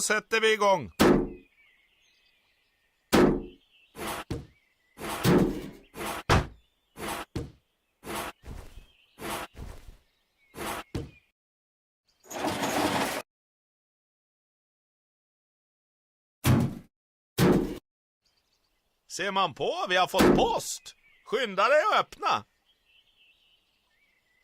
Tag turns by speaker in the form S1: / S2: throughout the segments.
S1: Då sätter vi igång. Ser man på, vi har fått post. Skynda dig att öppna.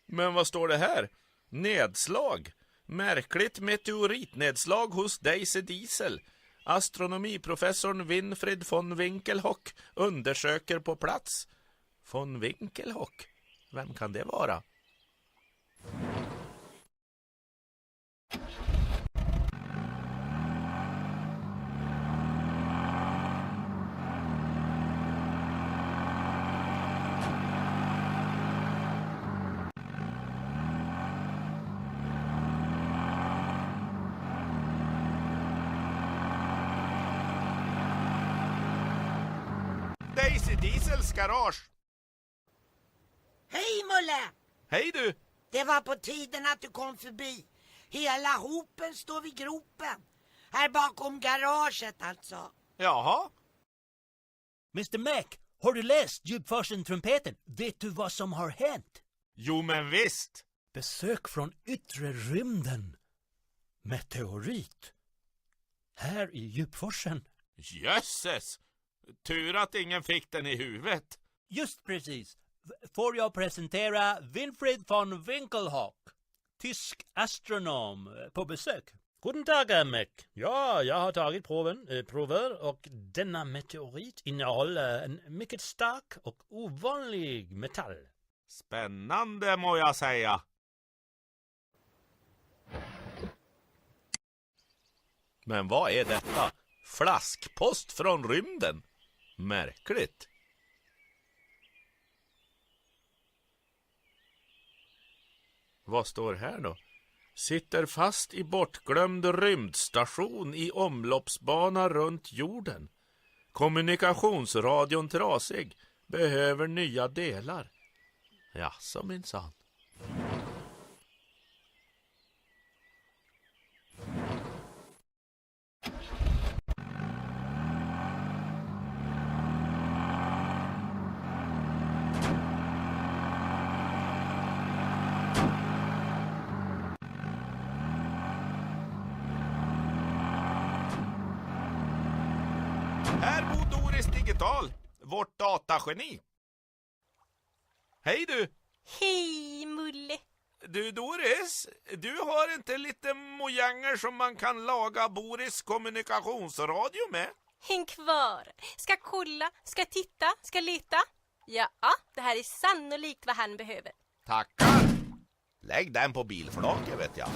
S1: Men vad står det här? Nedslag. Märkligt meteoritnedslag hos Daisy Diesel. Astronomiprofessorn Winfried von Winkelhock undersöker på plats. Von Winkelhock? Vem kan det vara? Daisy Diesels garage.
S2: Hej Mulle!
S1: Hej du!
S2: Det var på tiden att du kom förbi. Hela hopen står vid gropen. Här bakom garaget alltså.
S1: Jaha?
S3: Mr. Mac, har du läst Djupforsen-trumpeten? Vet du vad som har hänt?
S1: Jo men visst.
S3: Besök från yttre rymden. Meteorit. Här i Djupforsen.
S1: Jösses! Tur att ingen fick den i huvudet.
S3: Just precis. Får jag presentera Winfried von Winkelhock, tysk astronom, på besök. Guten Tag, Mac. Ja, jag har tagit prover och denna meteorit innehåller en mycket stark och ovanlig metall.
S1: Spännande må jag säga. Men vad är detta? Flaskpost från rymden? Märkligt. Vad står här då? Sitter fast i bortglömd rymdstation i omloppsbana runt jorden. Kommunikationsradion trasig. Behöver nya delar. Ja, så minsann. Här bor Doris Digital, vårt datageni. Hej du!
S4: Hej Mulle!
S1: Du Doris, du har inte lite mojanger som man kan laga Boris kommunikationsradio med?
S4: Häng kvar! Ska kolla, ska titta, ska leta. Ja, det här är sannolikt vad han behöver.
S1: Tackar! Lägg den på bilflaket vet jag.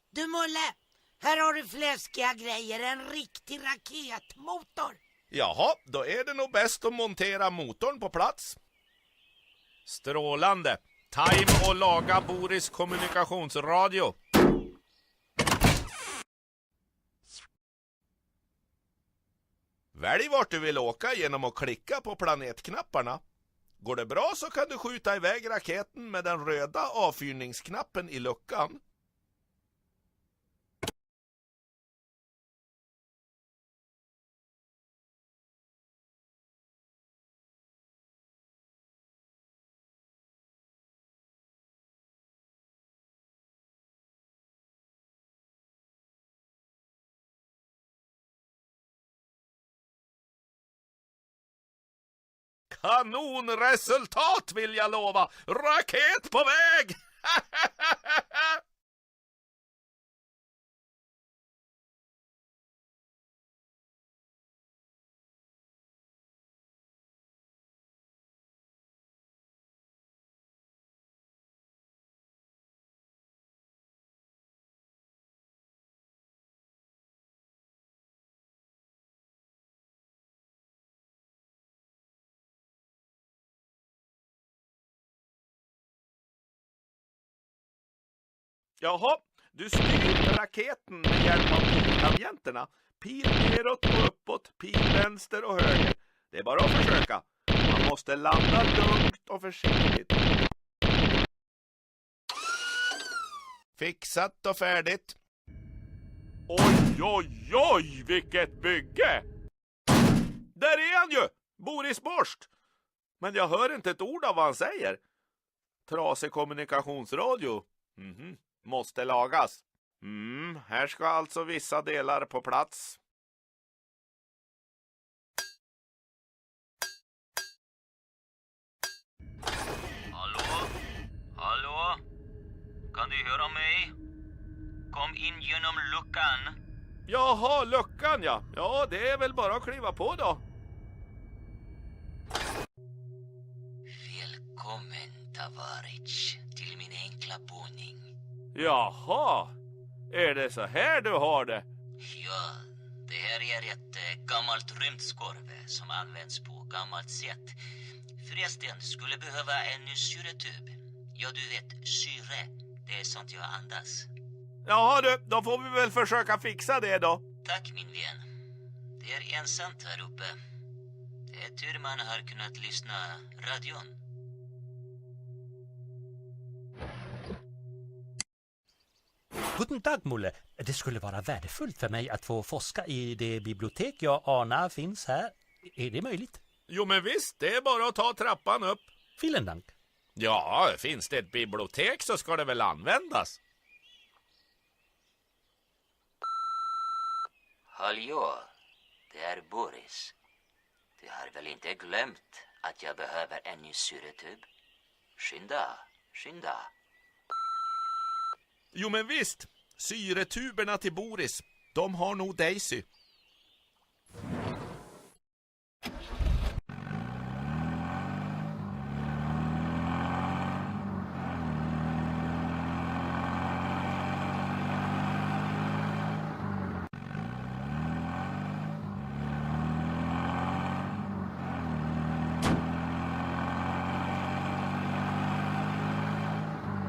S2: Du Mulle, här har du fläskiga grejer. En riktig raketmotor.
S1: Jaha, då är det nog bäst att montera motorn på plats. Strålande. Time och laga Boris kommunikationsradio. Välj vart du vill åka genom att klicka på planetknapparna. Går det bra så kan du skjuta iväg raketen med den röda avfyrningsknappen i luckan. Kanonresultat vill jag lova! Raket på väg! Jaha, du styr raketen med hjälp av piltangenterna. Pil neråt och uppåt, pil vänster och höger. Det är bara att försöka. Man måste landa lugnt och försiktigt. Fixat och färdigt. Oj, oj, oj, vilket bygge! Där är han ju! Boris Borst! Men jag hör inte ett ord av vad han säger. Trasig kommunikationsradio. Måste lagas. Här ska alltså vissa delar på plats.
S5: Hallå? Hallå? Kan du höra mig? Kom in genom luckan.
S1: Jaha, luckan ja. Ja, det är väl bara att kliva på då.
S5: Välkommen, Tavaric, till min enkla boning.
S1: Jaha, är det så här du har det?
S5: Ja, det här är ett gammalt rymdskorv som används på gammalt sätt. Förresten, skulle behöva en ny syretub. Ja, du vet, syre. Det är sånt jag andas.
S1: Jaha du, då får vi väl försöka fixa det då.
S5: Tack, min vän. Det är ensamt här uppe. Det är tur man har kunnat lyssna radion.
S3: Guten Tag, Mulle. Det skulle vara värdefullt för mig att få forska i det bibliotek jag anar finns här. Är det möjligt?
S1: Jo men visst, det är bara att ta trappan upp.
S3: Vielen Dank.
S1: Ja, finns det ett bibliotek så ska det väl användas.
S5: Hallå, det är Boris. Du har väl inte glömt att jag behöver en ny syretub? Skynda, skynda.
S1: Jo men visst, syretuberna till Boris, de har nog Daisy.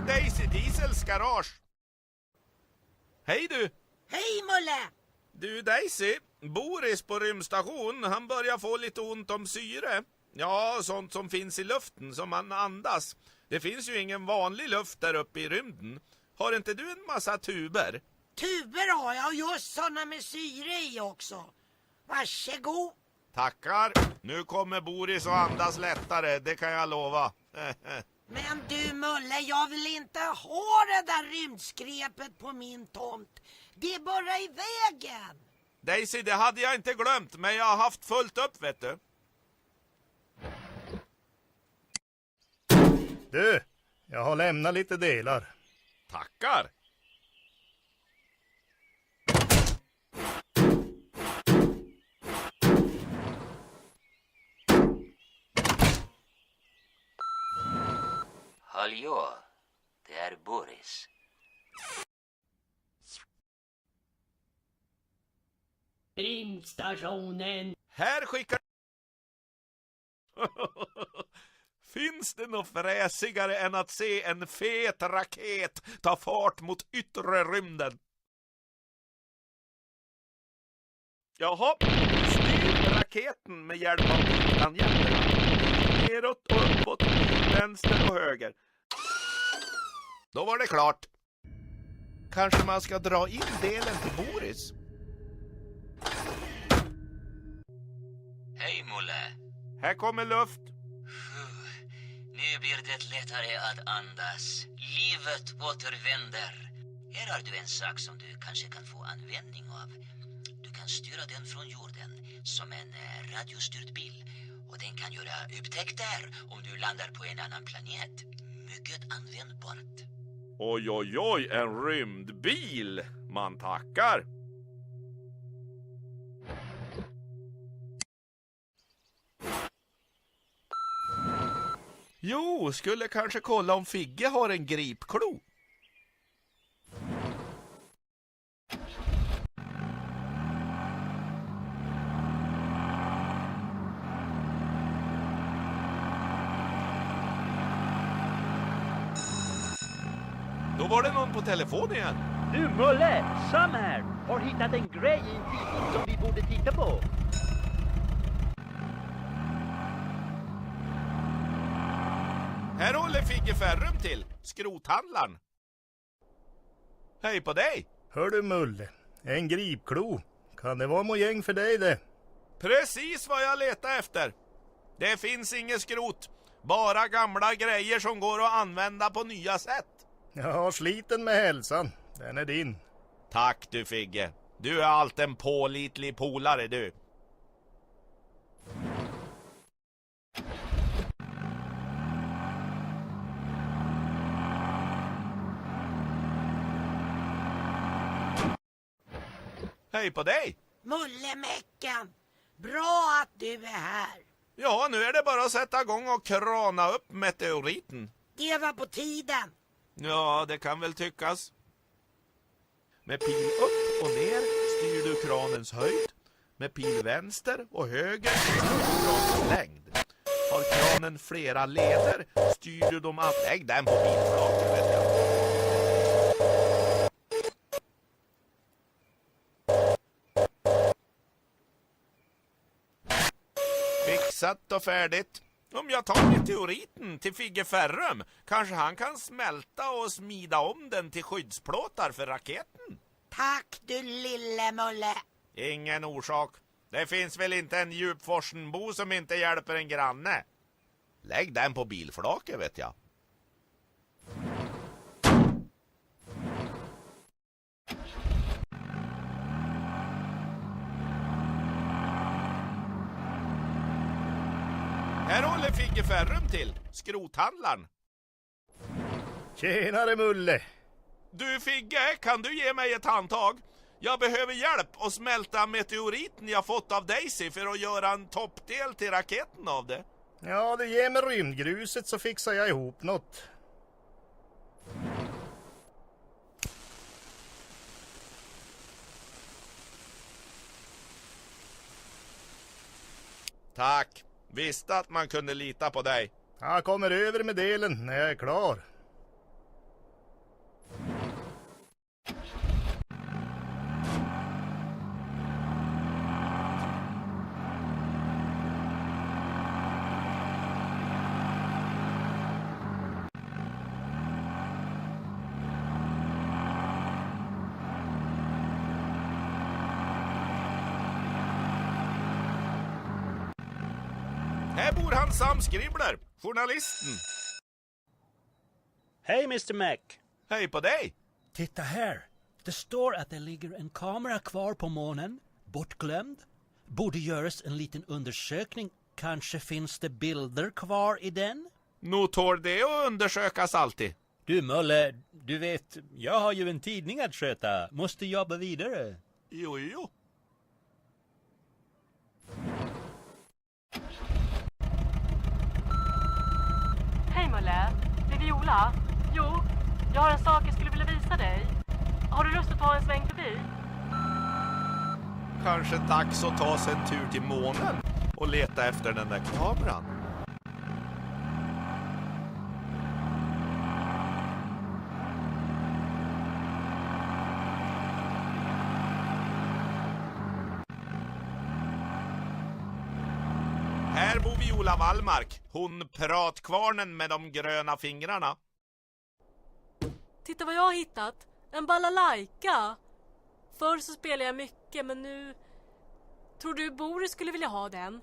S1: Daisy Diesels garage. Hej du!
S2: Hej Mulle!
S1: Du Daisy, Boris på rymdstation, han börjar få lite ont om syre. Ja, sånt som finns i luften som man andas. Det finns ju ingen vanlig luft där uppe i rymden. Har inte du en massa tuber?
S2: Tuber har jag och just såna med syre i också. Varsågod.
S1: Tackar. Nu kommer Boris och andas lättare, det kan jag lova.
S2: Men du Mulle, jag vill inte ha det där rymdskrepet på min tomt. Det är bara i vägen.
S1: Daisy, det hade jag inte glömt, men jag har haft fullt upp, vet du.
S6: Du, jag har lämnat lite delar.
S1: Tackar.
S5: Hallå, det är Boris.
S7: Rymdstationen.
S1: Här skickar... Finns det något fräsigare än att se en fet raket ta fart mot yttre rymden? Jaha, styr raketen med hjälp av tangенterna. Neråt och uppåt, vänster och höger. Då var det klart. Kanske man ska dra in delen till Boris?
S5: Hej Mulle.
S1: Här kommer luft.
S5: Nu blir det lättare att andas. Livet återvänder. Här har du en sak som du kanske kan få användning av. Du kan styra den från jorden som en radiostyrd bil. Och den kan göra upptäckter om du landar på en annan planet. Mycket användbart.
S1: Oj, oj, oj, en rymdbil. Man tackar. Jo, skulle kanske kolla om Figge har en gripklo. Då var det någon på telefon igen.
S8: Du Mulle, Sam här! Har hittat en grej i en tidning som vi borde titta på.
S1: Här håller Figge Ferrum till, skrothandlaren. Hej på dig!
S6: Hör du Mulle, en gripklo. Kan det vara mojäng för dig det?
S1: Precis vad jag letar efter. Det finns inget skrot. Bara gamla grejer som går att använda på nya sätt.
S6: Ja, sliten med hälsan. Den är din.
S1: Tack du Figge. Du är allt en pålitlig polare du. Hej på dig!
S2: Mullemäcken, bra att du är här.
S1: Ja, nu är det bara att sätta igång och krana upp meteoriten.
S2: Det var på tiden.
S1: Ja, det kan väl tyckas. Med pil upp och ner styr du kranens höjd. Med pil vänster och höger styr du kranens längd. Har kranen flera leder styr du dem att lägg den på bilflaket, vet jag. Fixat och färdigt. Om jag tar meteoriten till Figge Ferrum, kanske han kan smälta och smida om den till skyddsplåtar för raketen.
S2: Tack du lille Mulle.
S1: Ingen orsak. Det finns väl inte en djupforsenbo som inte hjälper en granne. Lägg den på bilflaket, vet jag. Här håller Figge Ferrum till, skrothandlaren.
S6: Tjenare Mulle.
S1: Du Figge, kan du ge mig ett handtag? Jag behöver hjälp att smälta meteoriten jag fått av Daisy för att göra en toppdel till raketen av det.
S6: Ja, det ger mig rymdgruset så fixar jag ihop något.
S1: Tack. Visste att man kunde lita på dig.
S6: Jag kommer över med delen när jag är klar.
S1: Här bor han Sam Skribbler, journalisten.
S3: Hej Mr Mac!
S1: Hej på dig!
S3: Titta här! Det står att det ligger en kamera kvar på månen, bortglömd. Borde göras en liten undersökning. Kanske finns det bilder kvar i den?
S1: Nog tål det att undersökas alltid.
S3: Du Mölle, du vet, jag har ju en tidning att sköta. Måste jobba vidare.
S1: Jo.
S7: Hej Mulle, det är Viola. Jo, jag har en sak jag skulle vilja visa dig. Har du lust att ta en sväng förbi?
S1: Kanske dags att ta sig en tur till månen och leta efter den där kameran. Här bor Viola Wallmark, hon pratkvarnen med de gröna fingrarna.
S7: Titta vad jag har hittat. En balalaika. Förr så spelade jag mycket, men nu... Tror du Boris skulle vilja ha den?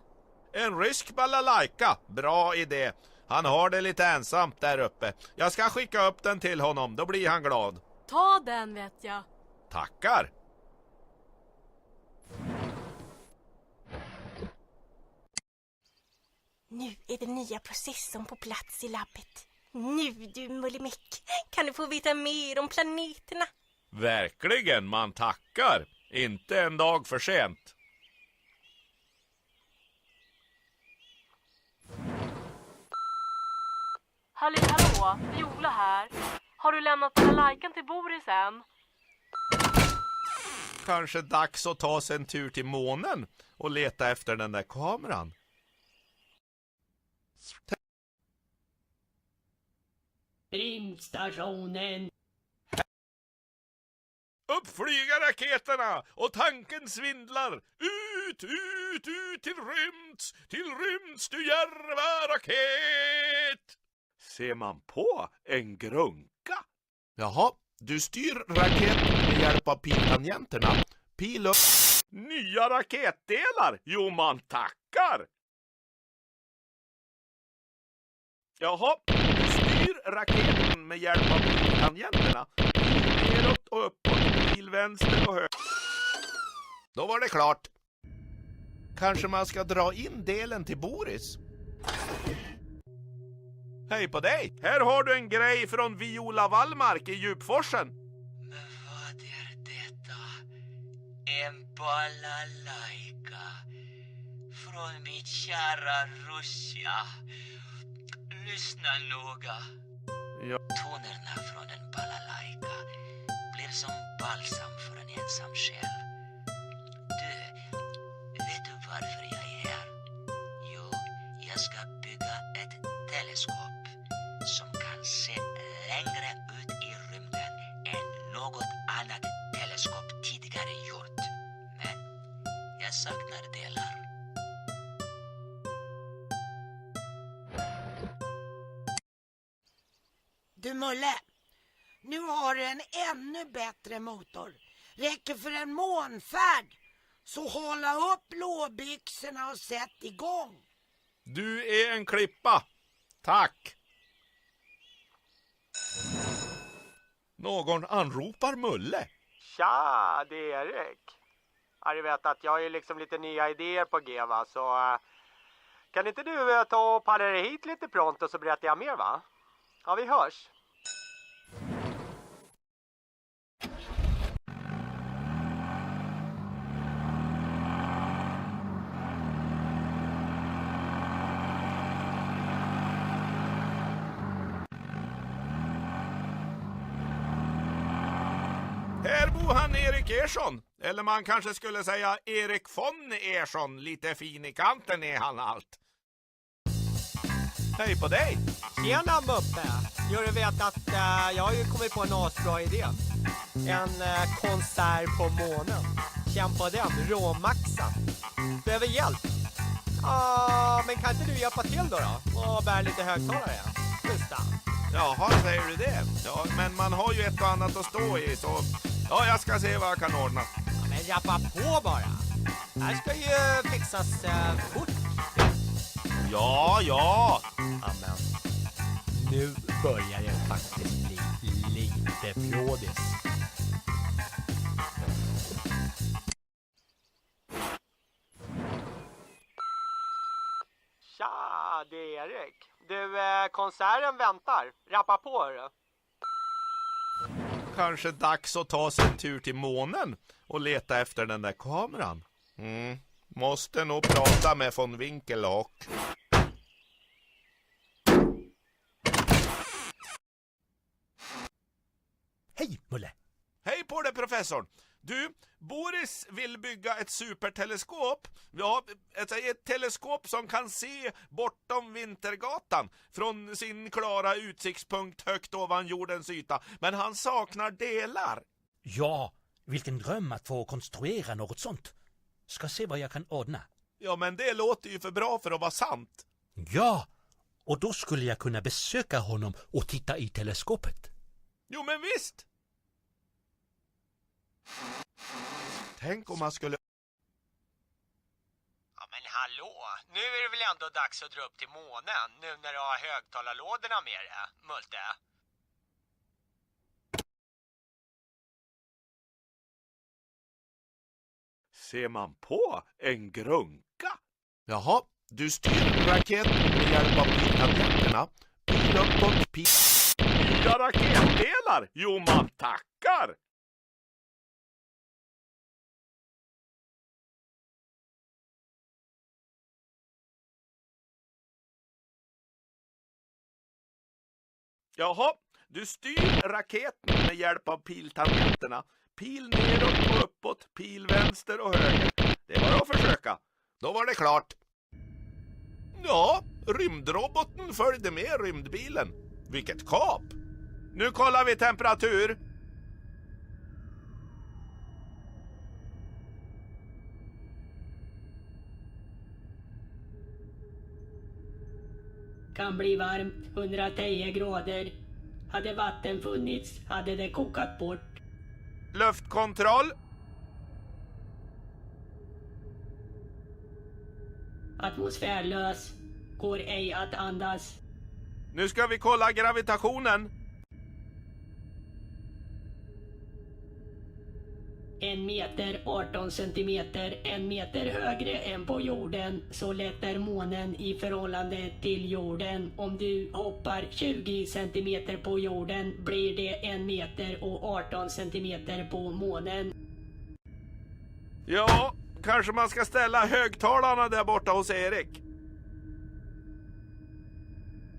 S1: En rysk balalaika, bra idé. Han har det lite ensamt där uppe. Jag ska skicka upp den till honom, då blir han glad.
S7: Ta den vet jag.
S1: Tackar!
S4: Nu är den nya processorn på plats i labbet. Nu du Mullemäck, kan du få veta mer om planeterna.
S1: Verkligen, man tackar. Inte en dag för sent.
S7: Hallå, Viola här. Har du lämnat balalaikan till Boris än?
S1: Kanske dags att ta sig en tur till månen och leta efter den där kameran.
S9: Rymdstationen.
S1: Upp flyger raketerna och tanken svindlar. Ut till rymds du djärva raket. Ser man på en grunka? Jaha, Du styr raketen med hjälp av piltangenterna. Pil upp... Nya raketdelar? Jo, man tackar! Jaha, du styr raketen med hjälp av piltangenterna. Pil neråt och uppåt, pil vänster och höger. Då var det klart. Kanske man ska dra in delen till Boris. Hej på dig! Här har du en grej från Viola Wallmark i Djupforsen.
S5: Men vad är detta? En balalaika från mitt kära Russia. Lyssna noga.
S1: Ja.
S5: Tonerna från en balalaika blir som balsam för en ensam själ. Du, vet du varför jag är här? Jo, jag ska bygga ett teleskop som kan se längre ut i rymden än något annat teleskop tidigare gjort. Men jag saknar delar.
S2: Du Mulle, nu har du en ännu bättre motor. Räcker för en månfärd. Så hålla upp blåbyxorna och sätt igång.
S1: Du är en klippa. Tack. Någon anropar Mulle.
S9: Tja, det är Erik. Ja, du vet att jag har ju liksom lite nya idéer på G, va? Så kan inte du ta och palla dig hit lite pronto så berättar jag mer, va? Ja, vi hörs.
S1: Här bor han Erik Ersson. Eller man kanske skulle säga Erik von Ersson. Lite fin i kanten är han allt. Hej på dig!
S9: Tjena Muppe! Jo, du vet att jag har ju kommit på en asbra idé. En konsert på månen. Känn på den, råmaxan. Behöver hjälp? Ja, men kan inte du hjälpa till då? Och bära lite högtalare? Schyssta.
S1: Jaha, säger du det? Ja, men man har ju ett och annat att stå i, så... Ja, jag ska se vad jag kan ordna.
S9: Ja, men rappa på bara. Det här ska ju fixas fort.
S1: Ja.
S9: Amen. Nu börjar det faktiskt bli lite brådis. Tja, det är Erik. Du, konserten väntar. Rappa på, hörru.
S1: Kanske dags att ta sig en tur till månen och leta efter den där kameran. Måste nog prata med von Winkelhock.
S3: Hej, Mulle!
S1: Hej på dig, professorn! Du, Boris vill bygga ett superteleskop. Ja, ett teleskop som kan se bortom Vintergatan från sin klara utsiktspunkt högt ovan jordens yta. Men han saknar delar.
S3: Ja, vilken dröm att få konstruera något sånt. Ska se vad jag kan ordna.
S1: Ja, men det låter ju för bra för att vara sant.
S3: Ja, och då skulle jag kunna besöka honom och titta i teleskopet.
S1: Jo, men visst! Tänk om man skulle...
S9: Ja, men hallå! Nu är det väl ändå dags att dra upp till månen nu när du har högtalarlådorna med dig, Multe.
S1: Ser man på en grunka? Jaha, du styr raketen med hjälp av piltangenterna. Pil uppåt, pil... Nya raketdelar? Jo, man tackar! Jaha, du styr raketen med hjälp av piltangenterna. Pil neråt och uppåt, pil vänster och höger. Det var att försöka. Då var det klart. Ja, rymdroboten följde med rymdbilen. Vilket kap! Nu kollar vi temperatur.
S10: Kan bli varmt, 110 grader. Hade vatten funnits hade det kokat bort.
S1: Luftkontroll.
S10: Atmosfärlös. Går ej att andas.
S1: Nu ska vi kolla gravitationen.
S10: 1 meter 18 centimeter, 1 meter högre än på jorden. Så lätt är månen i förhållande till jorden. Om du hoppar 20 centimeter på jorden blir det 1 meter och 18 centimeter på månen.
S1: Ja, kanske man ska ställa högtalarna där borta hos Erik.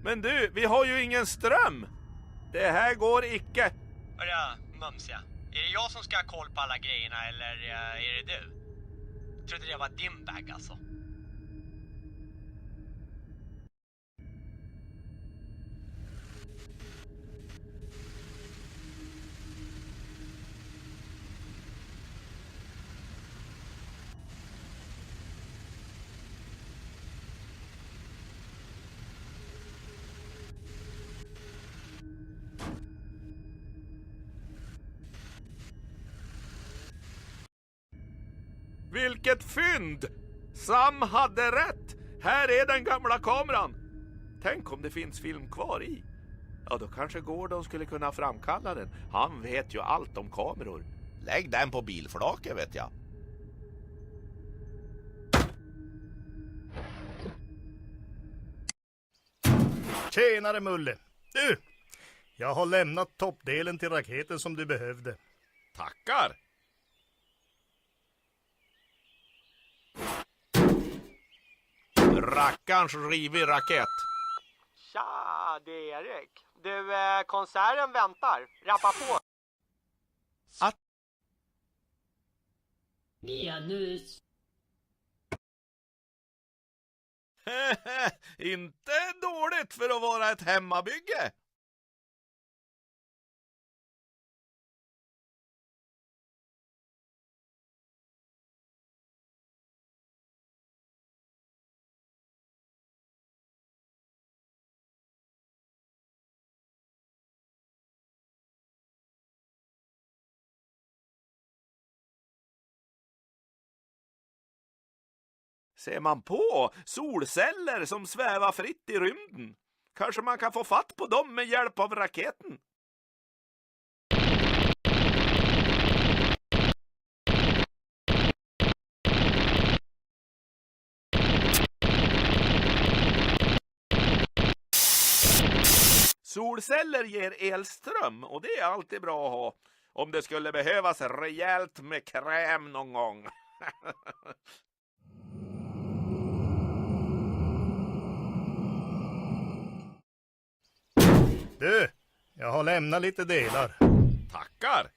S1: Men du, vi har ju ingen ström. Det här går icke.
S9: Hörru, Mumsia. Är det jag som ska ha koll på alla grejerna eller är det du? Jag trodde det var din bag alltså.
S1: Vilket fynd! Sam hade rätt. Här är den gamla kameran. Tänk om det finns film kvar i. Ja, då kanske Gordon skulle kunna framkalla den. Han vet ju allt om kameror. Lägg den på bilflaket, vet jag.
S6: Tjenare Mulle. Du, jag har lämnat toppdelen till raketen som du behövde.
S1: Tackar! Rackarns rivig raket.
S9: Tja, det är Erik. Du, konserten väntar. Rappa på.
S10: Venus.
S1: Inte dåligt för att vara ett hemmabygge. Ser man på solceller som svävar fritt i rymden? Kanske man kan få fatt på dem med hjälp av raketen. Solceller ger elström och det är alltid bra att ha. Om det skulle behövas rejält med kräm någon gång.
S6: Du, jag har lämnat lite delar.
S1: Tackar!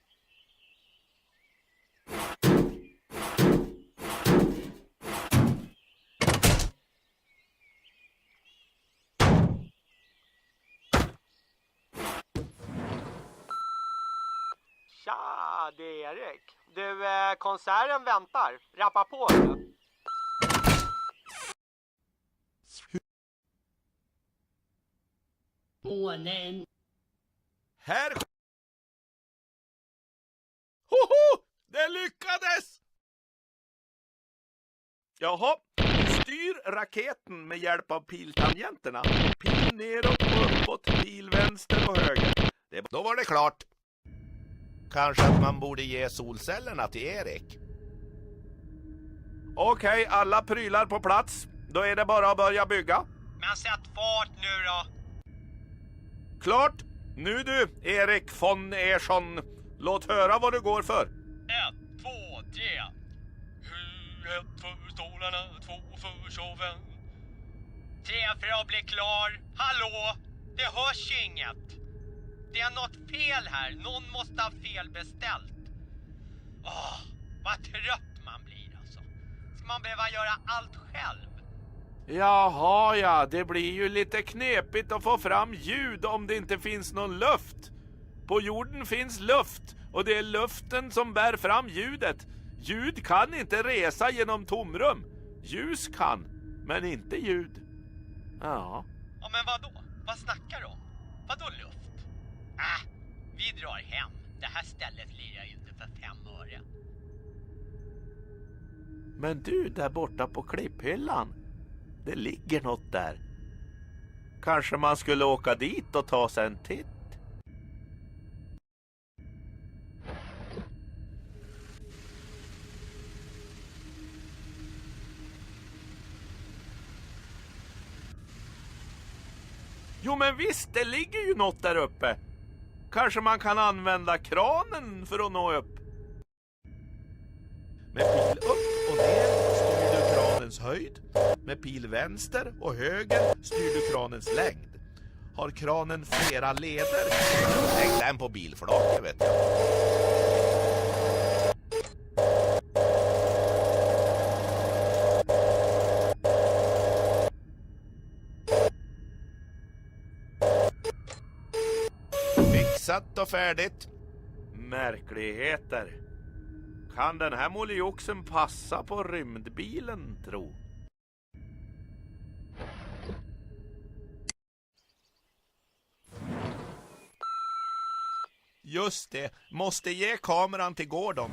S9: Tja, det är Erik. Du, konserten väntar. Rappa på.
S10: Månen.
S1: Här. Hoho! Det lyckades! Jaha, styr raketen med hjälp av piltangenterna. Pil neråt och uppåt, pil vänster och höger. Då var det klart. Kanske att man borde ge solcellerna till Erik. Okej, alla prylar på plats. Då är det bara att börja bygga.
S9: Men sätt fart nu då.
S1: Klart! Nu du, Erik von Ersson. Låt höra vad du går för.
S9: 1, 2, 3. 1 för stolarna, 2 för showen. 3 för att bli klar. Hallå? Det hörs inget. Det är något fel här. Någon måste ha felbeställt. Vad trött man blir alltså. Ska man behöva göra allt själv?
S1: Jaha, ja, det blir ju lite knepigt att få fram ljud om det inte finns någon luft. På jorden finns luft och det är luften som bär fram ljudet. Ljud kan inte resa genom tomrum. Ljus kan, men inte ljud. Ja.
S9: Ja, men vadå? Vad snackar du om? Vadå luft?
S8: Vi drar hem. Det här stället lirar ju inte för 5 öre.
S1: Men du, där borta på klipphyllan. Det ligger något där. Kanske man skulle åka dit och ta sig en titt. Jo men visst, det ligger ju något där uppe. Kanske man kan använda kranen för att nå upp. Med pil upp och ner styr du kranens höjd. Med pil vänster och höger styr du kranens längd. Har kranen flera leder, lägg den på bilflaket vet jag. Fixat och färdigt. Märkligheter. Kan den här molioxen passa på rymdbilen, tro? Just det, måste ge kameran till Gordon.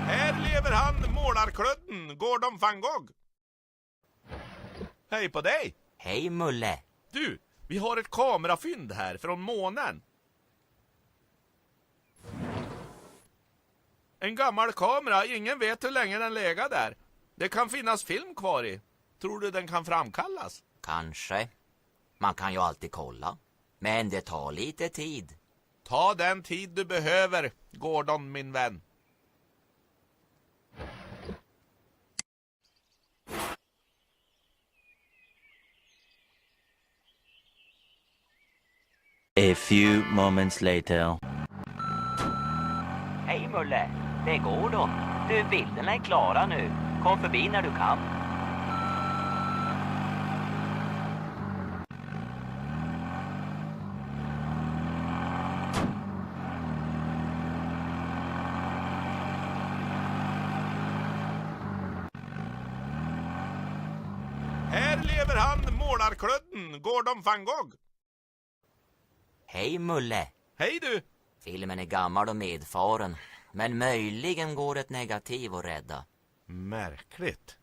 S1: Här lever han, målarklödden, Gordon van Gogh. Hej på dig!
S5: Hej Mulle!
S1: Du, vi har ett kamerafynd här från månen. En gammal kamera, ingen vet hur länge den legat där. Det kan finnas film kvar i. Tror du den kan framkallas?
S5: Kanske. Man kan ju alltid kolla. Men det tar lite tid.
S1: Ta den tid du behöver, Gordon min vän.
S11: A few moments later.
S5: Hej Mulle, det är Gordon. Du, bilderna är klara nu. Kom förbi när du kan.
S1: Här lever han, målarklödden, Gordon van Gogh.
S5: Hej Mulle.
S1: Hej du.
S5: Filmen är gammal och medfaren. Men möjligen går ett negativ att rädda.
S1: Märkligt.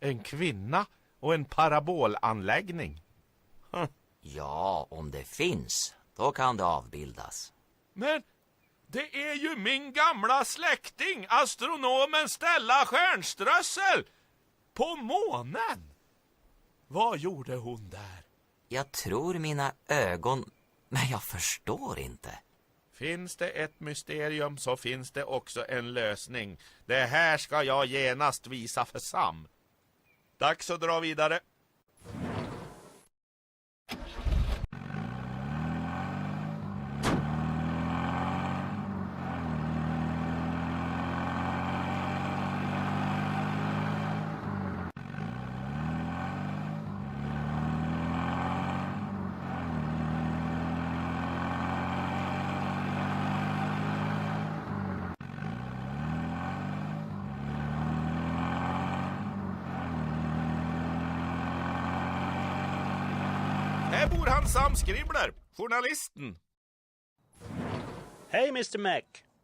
S1: En kvinna och en parabolanläggning.
S5: Ja, om det finns, då kan det avbildas.
S1: Men det är ju min gamla släkting, astronomen Stella Stjärnströssel. På månen. Vad gjorde hon där?
S5: Jag tror mina ögon, men jag förstår inte.
S1: Finns det ett mysterium så finns det också en lösning. Det här ska jag genast visa för Sam. Dags att dra vidare. Här bor han Sam Skribbler, journalisten.
S3: Hej Mr. Mac.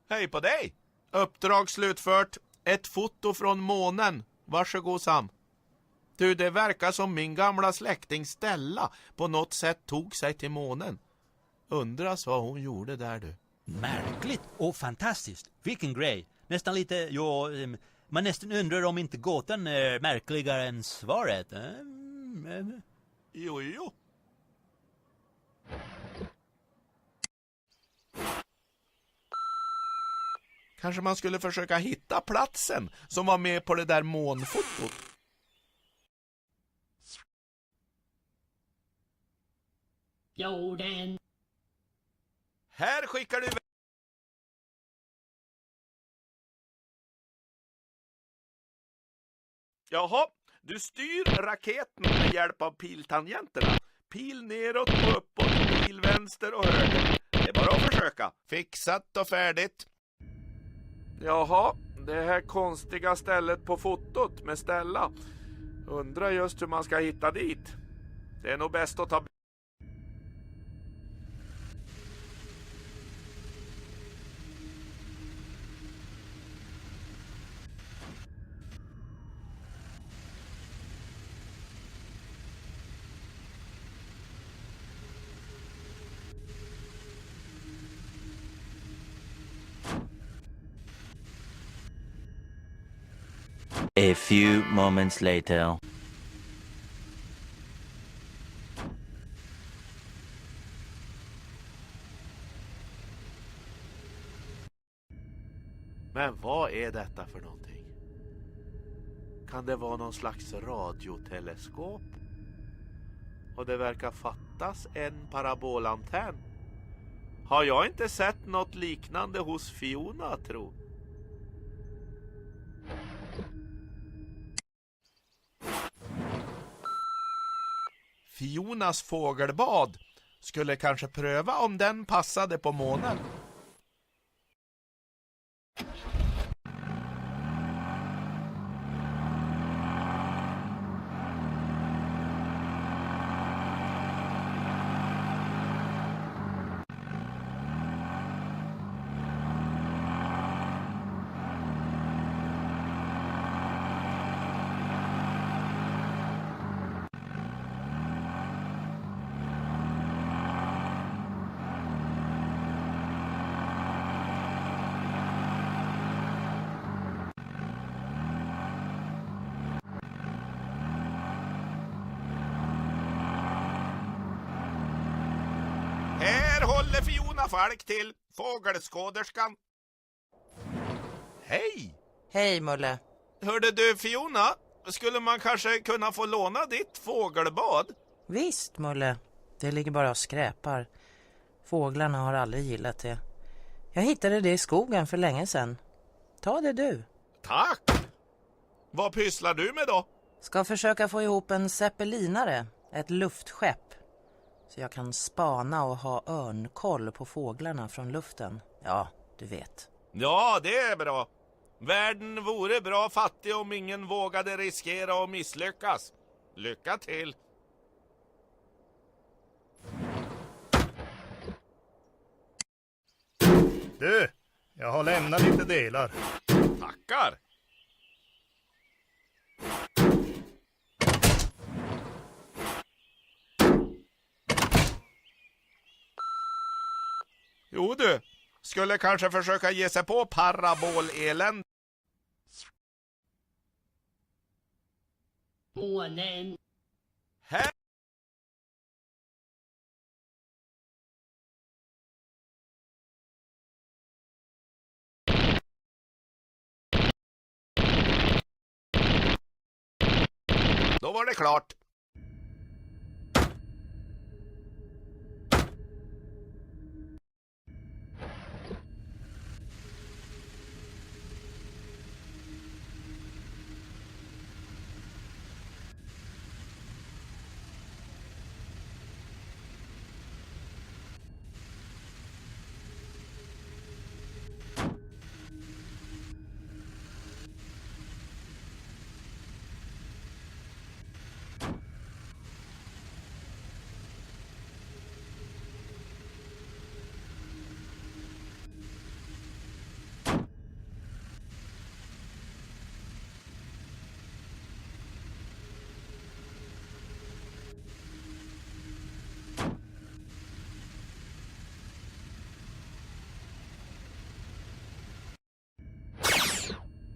S1: Hej på dig. Uppdrag slutfört. Ett foto från månen. Varsågod Sam. Du, det verkar som min gamla släkting Stella på något sätt tog sig till månen. Undras vad hon gjorde där du.
S3: Märkligt och fantastiskt. Vilken grej. Nästan lite, man nästan undrar om inte gåtan är märkligare än svaret.
S1: Jo. Kanske man skulle försöka hitta platsen som var med på det där månfotot.
S10: jorden.
S1: Här skickar du... Jaha, du styr raketen med hjälp av piltangenterna. Pil neråt och uppåt, pil vänster och höger. Det är bara att försöka. Fixat och färdigt. Jaha, det här konstiga stället på fotot med Stella. Undrar just hur man ska hitta dit. Det är nog bäst att ta...
S11: A few moments later.
S1: Men vad är detta för någonting? Kan det vara någon slags radioteleskop? Och det verkar fattas en parabolantenn. Har jag inte sett något liknande hos Fiona, tro? Fionas fågelbad skulle kanske pröva om den passade på månen. Här håller Fiona Falk till, fågelskåderskan. Hej!
S12: Hej Mulle.
S1: Hörde du Fiona, skulle man kanske kunna få låna ditt fågelbad?
S12: Visst Mulle, det ligger bara och skräpar. Fåglarna har aldrig gillat det. Jag hittade det i skogen för länge sedan. Ta det du.
S1: Tack! Vad pysslar du med då?
S12: Ska försöka få ihop en zeppelinare, ett luftskepp. Så jag kan spana och ha örnkoll på fåglarna från luften. Ja, du vet.
S1: Ja, det är bra. Världen vore bra fattig om ingen vågade riskera att misslyckas. Lycka till!
S6: Du, jag har lämnat lite delar.
S1: Tackar! Jo du, skulle kanske försöka ge sig på parabolelen.
S10: Månen.
S1: Här. Då var det klart.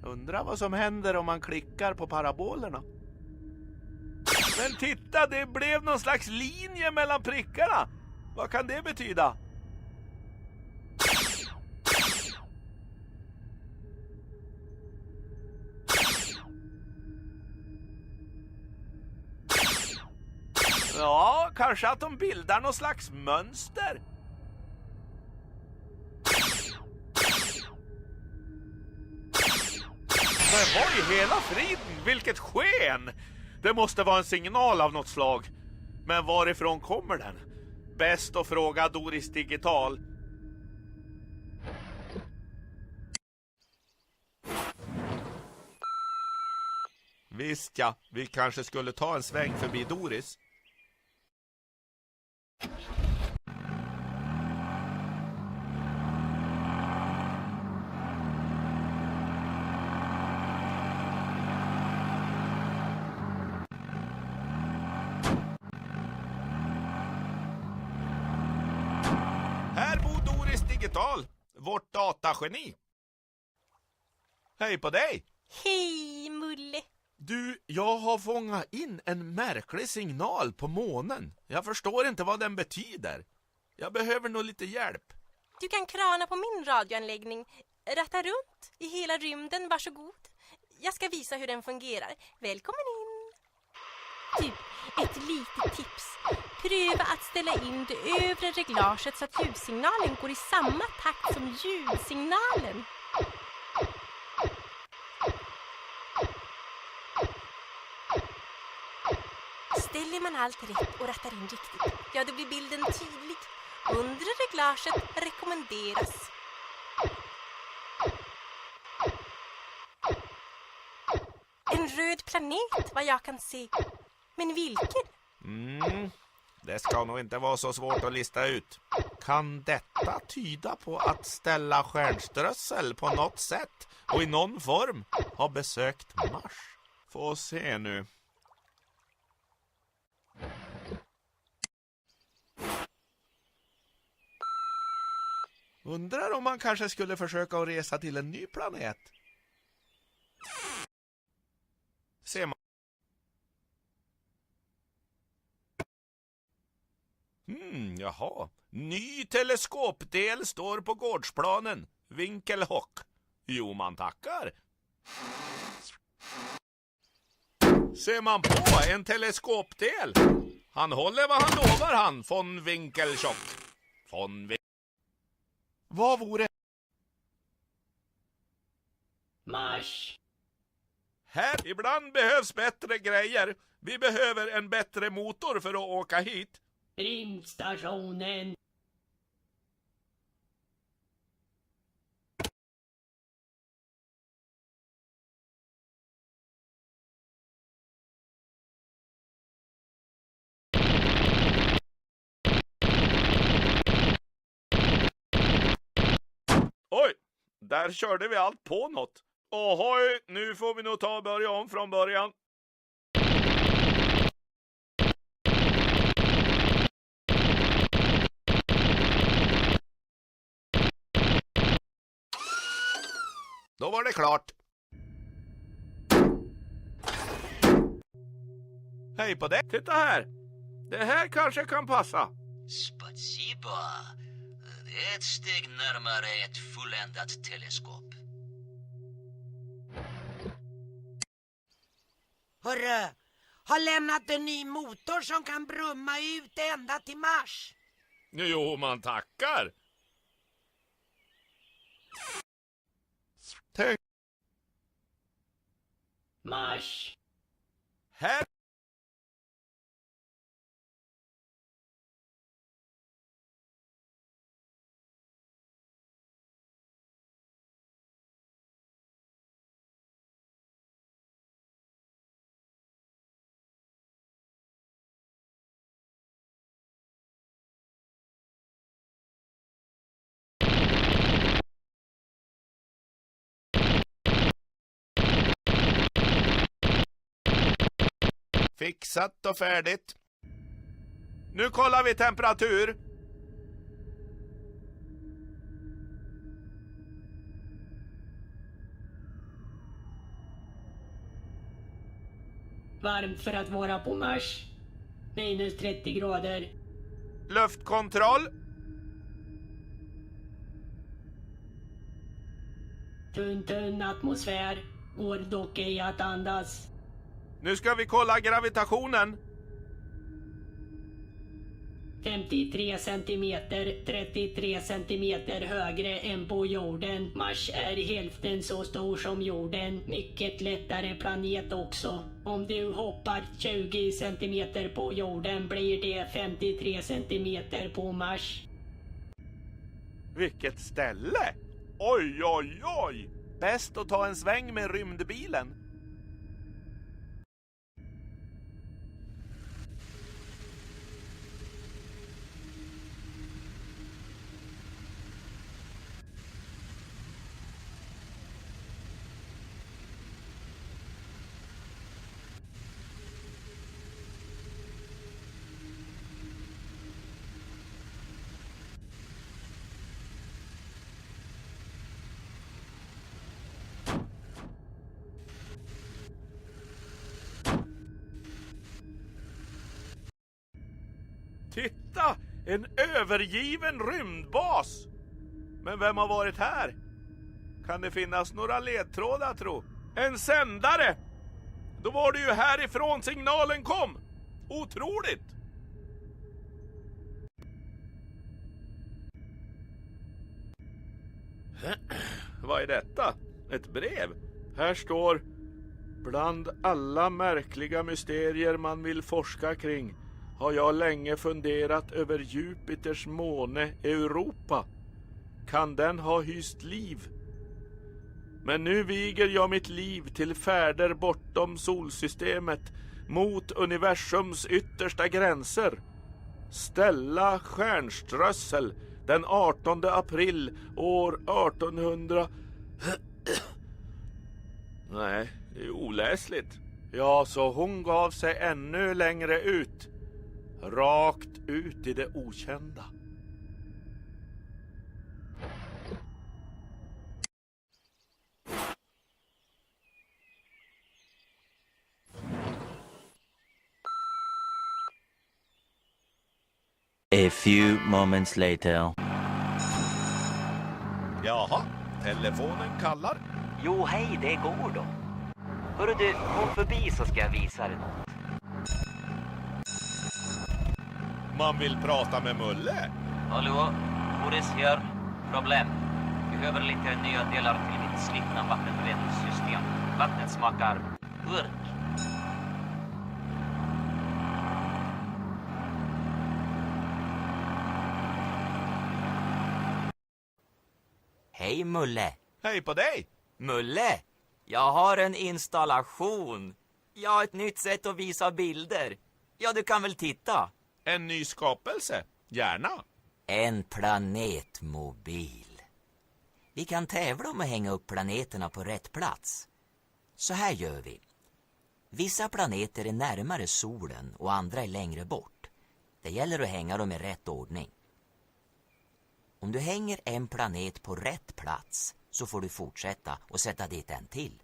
S1: Undrar vad som händer om man klickar på parabolerna. Men titta, det blev någon slags linje mellan prickarna. Vad kan det betyda? Ja, kanske att de bildar någon slags mönster. Men vad i hela friden? Vilket sken! Det måste vara en signal av något slag. Men varifrån kommer den? Bäst att fråga Doris Digital. Visst ja, vi kanske skulle ta en sväng förbi Doris. Här bor Doris Digital, vårt datageni. Hej på dig!
S4: Hej, Mulle!
S1: Du, jag har fångat in en märklig signal på månen. Jag förstår inte vad den betyder. Jag behöver nog lite hjälp.
S4: Du kan krana på min radioanläggning. Ratta runt i hela rymden, varsågod. Jag ska visa hur den fungerar. Välkommen in! Du, ett litet tips. Pröva att ställa in det övre reglaget så att ljudsignalen går i samma takt som ljudsignalen. Ställer man allt rätt och rattar in riktigt, ja då blir bilden tydlig. Undre reglaget rekommenderas. En röd planet, vad jag kan se. Men vilken?
S1: Det ska nog inte vara så svårt att lista ut. Kan detta tyda på att Stella Stjärnströssel på något sätt och i någon form har besökt Mars? Får se nu. Undrar om man kanske skulle försöka att resa till en ny planet. Ser man. Jaha. Ny teleskopdel står på gårdsplanen. Winkelhock. Jo, man tackar. Ser man på en teleskopdel. Han håller vad han lovar, han, von Winkelhock. Vad vore...
S10: Mars.
S1: Här, ibland behövs bättre grejer. Vi behöver en bättre motor för att åka hit.
S10: Rymdstationen.
S1: Oj, där körde vi allt på något. Ohoj, nu får vi nog ta och börja om från början. Då var det klart. Hej på dig. Titta här. Det här kanske kan passa.
S5: Spasiba. Det är ett steg närmare ett fulländat teleskop.
S2: Hörru, har lämnat en ny motor som kan brumma ut ända till Mars.
S1: Jo, man tackar. Tänk.
S10: Mars.
S1: Här. Fixat och färdigt. Nu kollar vi temperatur.
S10: Varmt för att vara på Mars. Minus 30 grader.
S1: Luftkontroll.
S10: Tunn atmosfär. Går dock ej att andas.
S1: Nu ska vi kolla gravitationen.
S10: 53 centimeter, 33 centimeter högre än på jorden. Mars är hälften så stor som jorden. Mycket lättare planet också. Om du hoppar 20 centimeter på jorden blir det 53 centimeter på Mars.
S1: Vilket ställe! Oj, oj, oj! Bäst att ta en sväng med rymdbilen. Titta! En övergiven rymdbas! Men vem har varit här? Kan det finnas några ledtrådar, tro? En sändare! Då var det ju härifrån signalen kom! Otroligt! Vad är detta? Ett brev? Här står: bland alla märkliga mysterier man vill forska kring har jag länge funderat över Jupiters måne Europa. Kan den ha hyst liv? Men nu viger jag mitt liv till färder bortom solsystemet, mot universums yttersta gränser. Stella Stjärnströssel, den 18 april år 1800... Nej, det är oläsligt. Ja, så hon gav sig ännu längre ut. Rakt ut i det okända.
S11: A few moments later.
S1: Jaha, telefonen kallar.
S5: Jo, hej, det går då. Hörru du, kom förbi så ska jag visa dig något.
S1: Man vill prata med Mulle.
S5: Hallå, Boris här. Problem. Behöver lite nya delar till mitt slitna vattenreningssystem. Vattnet smakar burk. Hej Mulle.
S1: Hej på dig.
S5: Mulle, jag har en installation. Jag har ett nytt sätt att visa bilder. Ja, du kan väl titta.
S1: En ny skapelse. Gärna.
S5: En planetmobil. Vi kan tävla om att hänga upp planeterna på rätt plats. Så här gör vi. Vissa planeter är närmare solen och andra är längre bort. Det gäller att hänga dem i rätt ordning. Om du hänger en planet på rätt plats så får du fortsätta och sätta dit en till.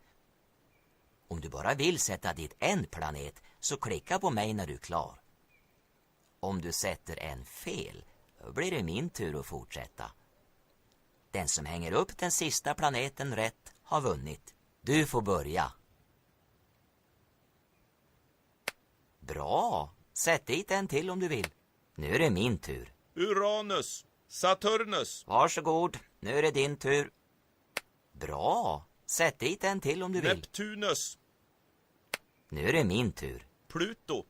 S5: Om du bara vill sätta dit en planet så klicka på mig när du är klar. Om du sätter en fel, då blir det min tur att fortsätta. Den som hänger upp den sista planeten rätt har vunnit. Du får börja. Bra, sätt dit en till om du vill. Nu är det min tur.
S1: Uranus, Saturnus.
S5: Varsågod, nu är det din tur. Bra, sätt dit en till om du vill.
S1: Neptunus.
S5: Nu är det min tur.
S1: Pluto.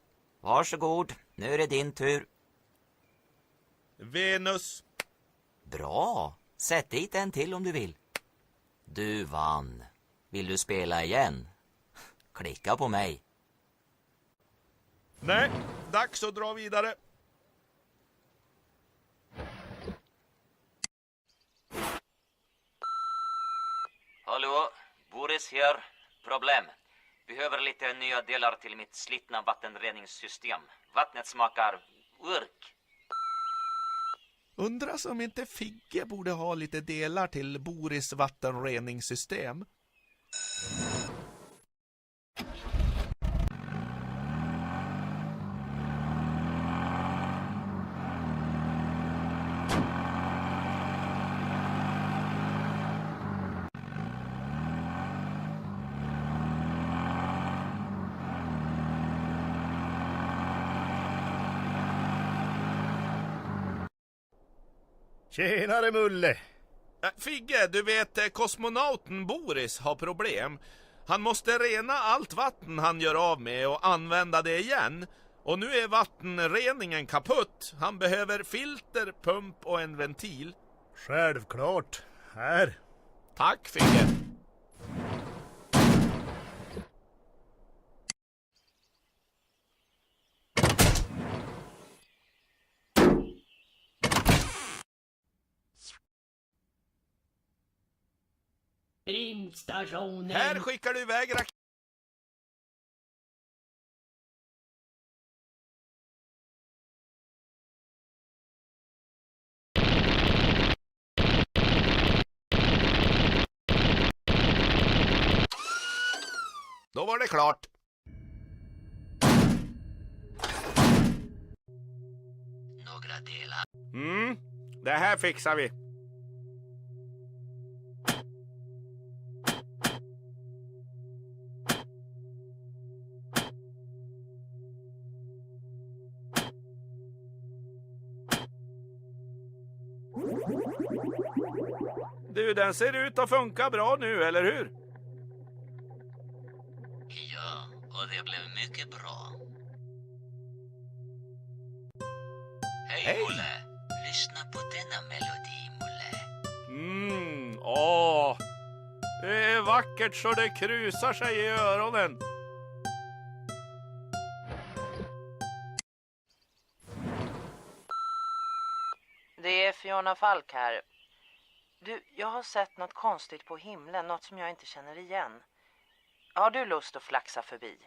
S5: Varsågod, nu är det din tur.
S1: Venus.
S5: Bra, sätt dit en till om du vill. Du vann. Vill du spela igen? Klicka på mig.
S1: Nej, dags att dra vidare.
S5: Hallå, Boris här. Problem. Behöver lite nya delar till mitt slitna vattenreningssystem. Vattnet smakar urk.
S1: Undras om inte Figge borde ha lite delar till Boris vattenreningssystem.
S6: Tjenare Mulle!
S1: Figge, du vet kosmonauten Boris har problem. Han måste rena allt vatten han gör av med och använda det igen. Och nu är vattenreningen kaputt. Han behöver filter, pump och en ventil.
S6: Självklart. Här.
S1: Tack Figge.
S10: Rymdstationen.
S1: Här skickar du iväg Då var det klart.
S5: Några delar.
S1: Det här fixar vi. Du, den ser ut att funka bra nu, eller hur?
S5: Ja, och det blev mycket bra. Hej Mulle, lyssna på denna melodi Mulle.
S1: Det är vackert så det krusar sig i öronen.
S12: Det är Fiona Falk här. Du, jag har sett något konstigt på himlen, något som jag inte känner igen. Har du lust att flaxa förbi?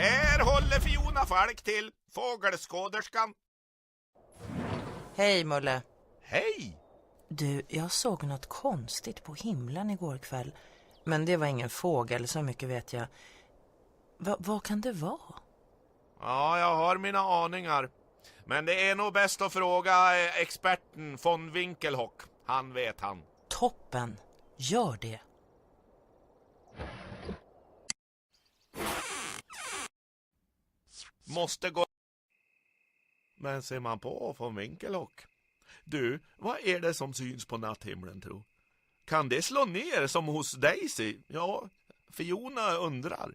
S1: Här håller Fiona Falk till, fågelskåderskan.
S12: Hej Mulle.
S1: Hej!
S12: Du, jag såg något konstigt på himlen igår kväll. Men det var ingen fågel, så mycket vet jag. Vad kan det vara?
S1: Ja, jag har mina aningar. Men det är nog bäst att fråga experten von Winkelhock. Han vet han.
S12: Toppen. Gör det.
S1: Måste gå. Men ser man på von Winkelhock. Du, vad är det som syns på natthimlen tro? Kan det slå ner som hos Daisy? Ja, Fiona undrar.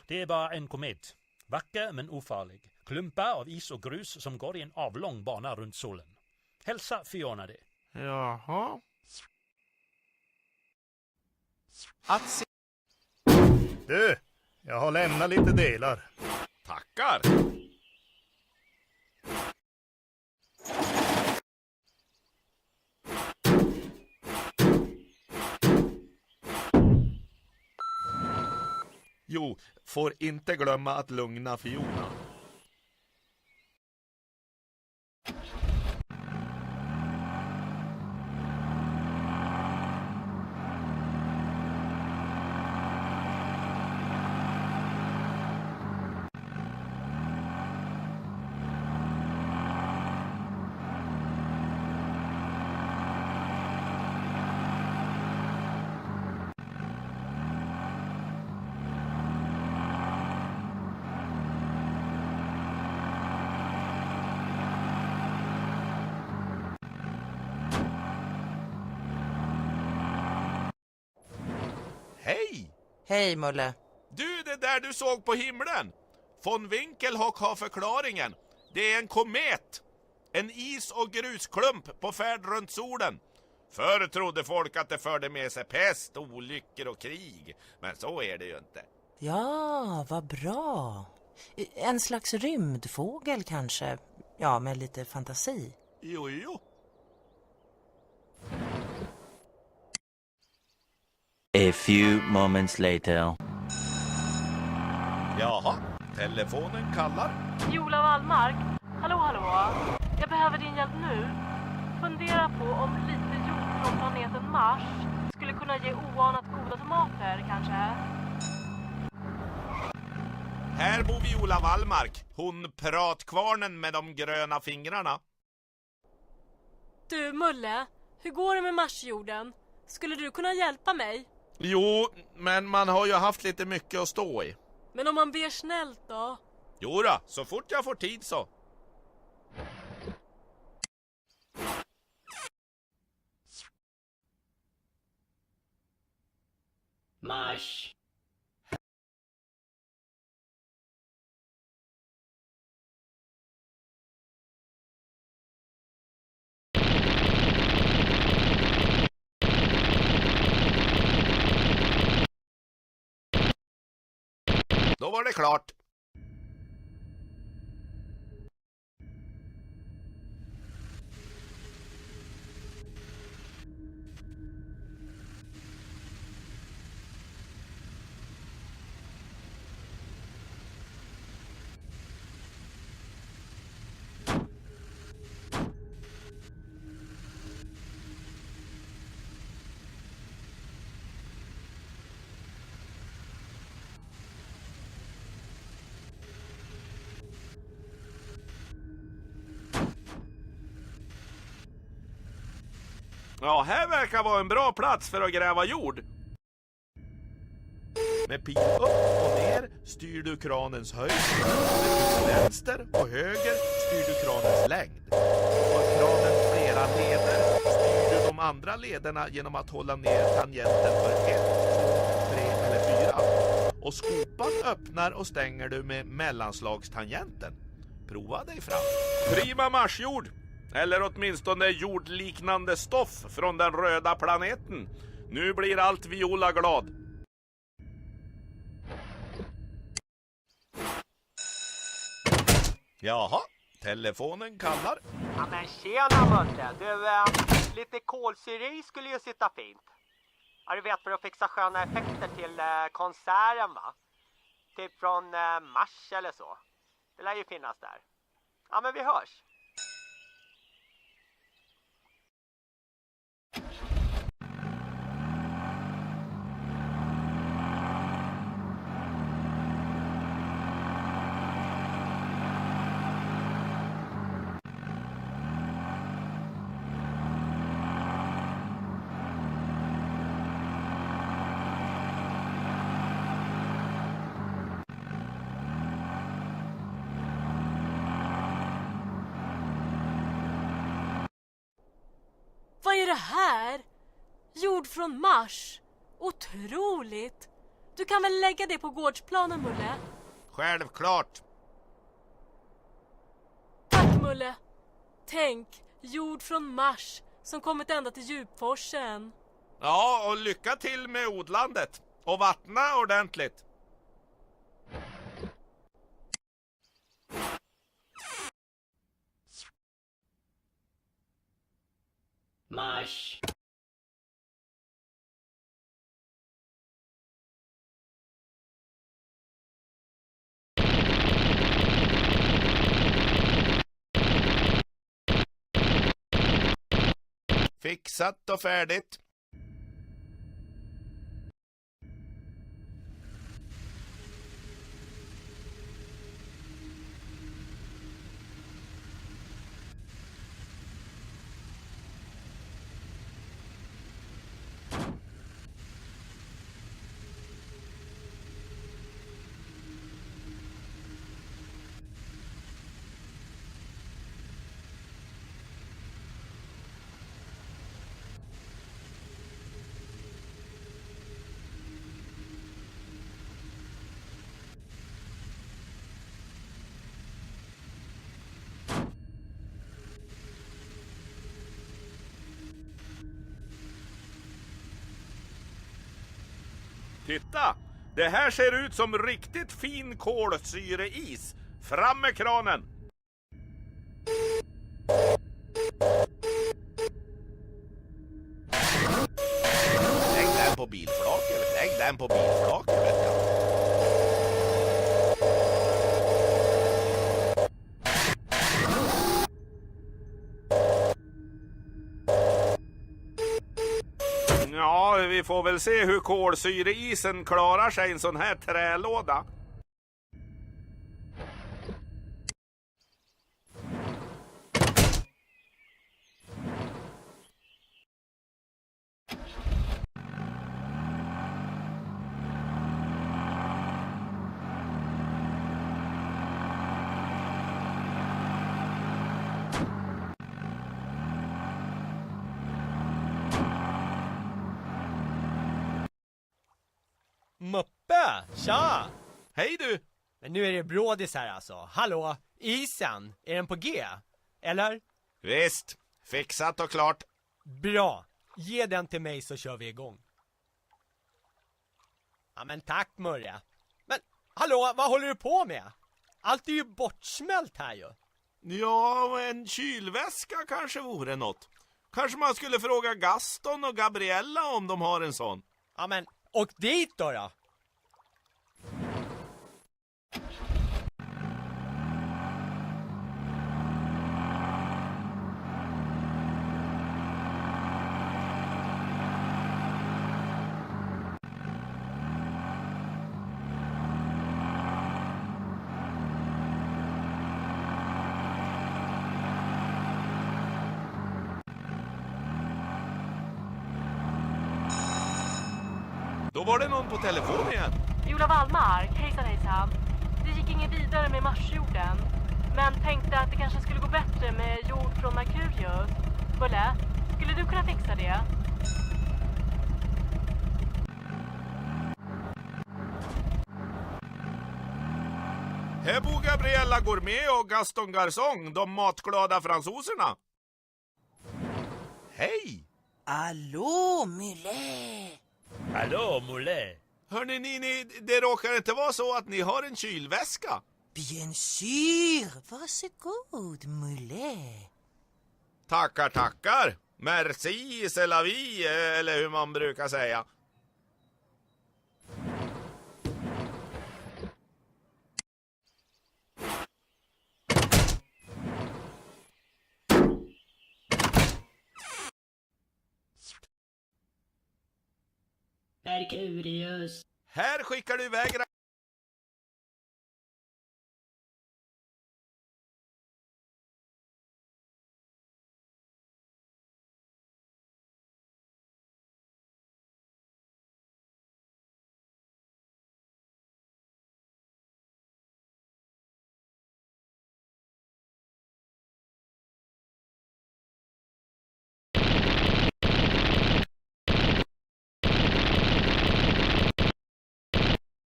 S3: Det är bara en komet. Vacker men ofarlig. Klumpar av is och grus som går i en avlång bana runt solen. Hälsa Fiona det.
S1: Jaha. Att se.
S6: Du, jag har lämnat lite delar.
S1: Tackar. Jo, får inte glömma att lugna Fiona. Hej!
S12: Hej Mulle.
S1: Du, det där du såg på himlen. Von Winkelhock har förklaringen. Det är en komet. En is- och grusklump på färd runt solen. Förr trodde folk att det förde med sig pest, olyckor och krig. Men så är det ju inte.
S12: Ja, vad bra. En slags rymdfågel kanske. Ja, med lite fantasi.
S1: Jo.
S11: A few moments later.
S1: Jaha, telefonen kallar.
S7: Viola Wallmark, hallå? Jag behöver din hjälp nu. Fundera på om lite jord från planeten Mars skulle kunna ge oanat goda tomater, kanske?
S1: Här bor Viola Wallmark, hon pratkvarnen med de gröna fingrarna.
S7: Du, Mulle, hur går det med Marsjorden? Skulle du kunna hjälpa mig?
S1: Jo, men man har ju haft lite mycket att stå i.
S7: Men om man ber snällt då?
S1: Jo då, så fort jag får tid så.
S10: Mars.
S1: Då var det klart. Ja, här verkar vara en bra plats för att gräva jord. Med pil upp och ner styr du kranens höjd. Med vänster och höger styr du kranens längd. Har kranen flera leder styr du de andra lederna genom att hålla ner tangenten för 1, 2, 3 eller 4. Och skopan öppnar och stänger du med mellanslagstangenten. Prova dig fram. Prima marsjord! Eller åtminstone jordliknande stoff från den röda planeten. Nu blir allt Viola glad. Jaha, telefonen kallar.
S9: Ja men tjena Mulle, du, lite kolsyri skulle ju sitta fint. Ja du vet, för att fixa sköna effekter till konserten va? Typ från Mars eller så. Det lär ju finnas där. Ja men vi hörs.
S7: Vad är det här? Jord från Mars. Otroligt. Du kan väl lägga det på gårdsplanen, Mulle?
S1: Självklart.
S7: Tack, Mulle. Tänk, jord från Mars som kommit ända till Djupforsen.
S1: Ja, och lycka till med odlandet. Och vattna ordentligt.
S10: Mars.
S1: Fixat och färdigt. Titta! Det här ser ut som riktigt fin kolsyreis. Fram med kranen! Lägg den på bilflaket, vet jag. Ja, vi får väl se hur kolsyreisen klarar sig i en sån här trälåda.
S9: Muppe, tja!
S1: Hej du!
S9: Men nu är det brådis här alltså. Hallå, isen, är den på G? Eller?
S1: Visst, fixat och klart.
S9: Bra, ge den till mig så kör vi igång. Ja men tack Murre. Men hallå, vad håller du på med? Allt är ju bortsmält här ju.
S1: Ja, en kylväska kanske vore något. Kanske man skulle fråga Gaston och Gabriella om de har en sån.
S9: Ja men, och dit då?
S1: Då var det någon på telefon igen.
S7: Viola Wallmark, hejsan. Det gick ingen vidare med marsjorden. Men tänkte att det kanske skulle gå bättre med jord från Merkurius. Mulle, skulle du kunna fixa det?
S1: Här bor Gabriella Gourmet och Gaston Garçon, de matglada fransoserna. Hej!
S2: Allô, Mulet!
S3: Hallå, Mulle.
S1: Hörrni, ni, det råkar inte vara så att ni har en kylväska?
S2: Bien sûr! Varsågod, Mulet.
S1: Tackar. Merci, c'est la vie, eller hur man brukar säga.
S10: Merkurius.
S1: Här skickar du iväg.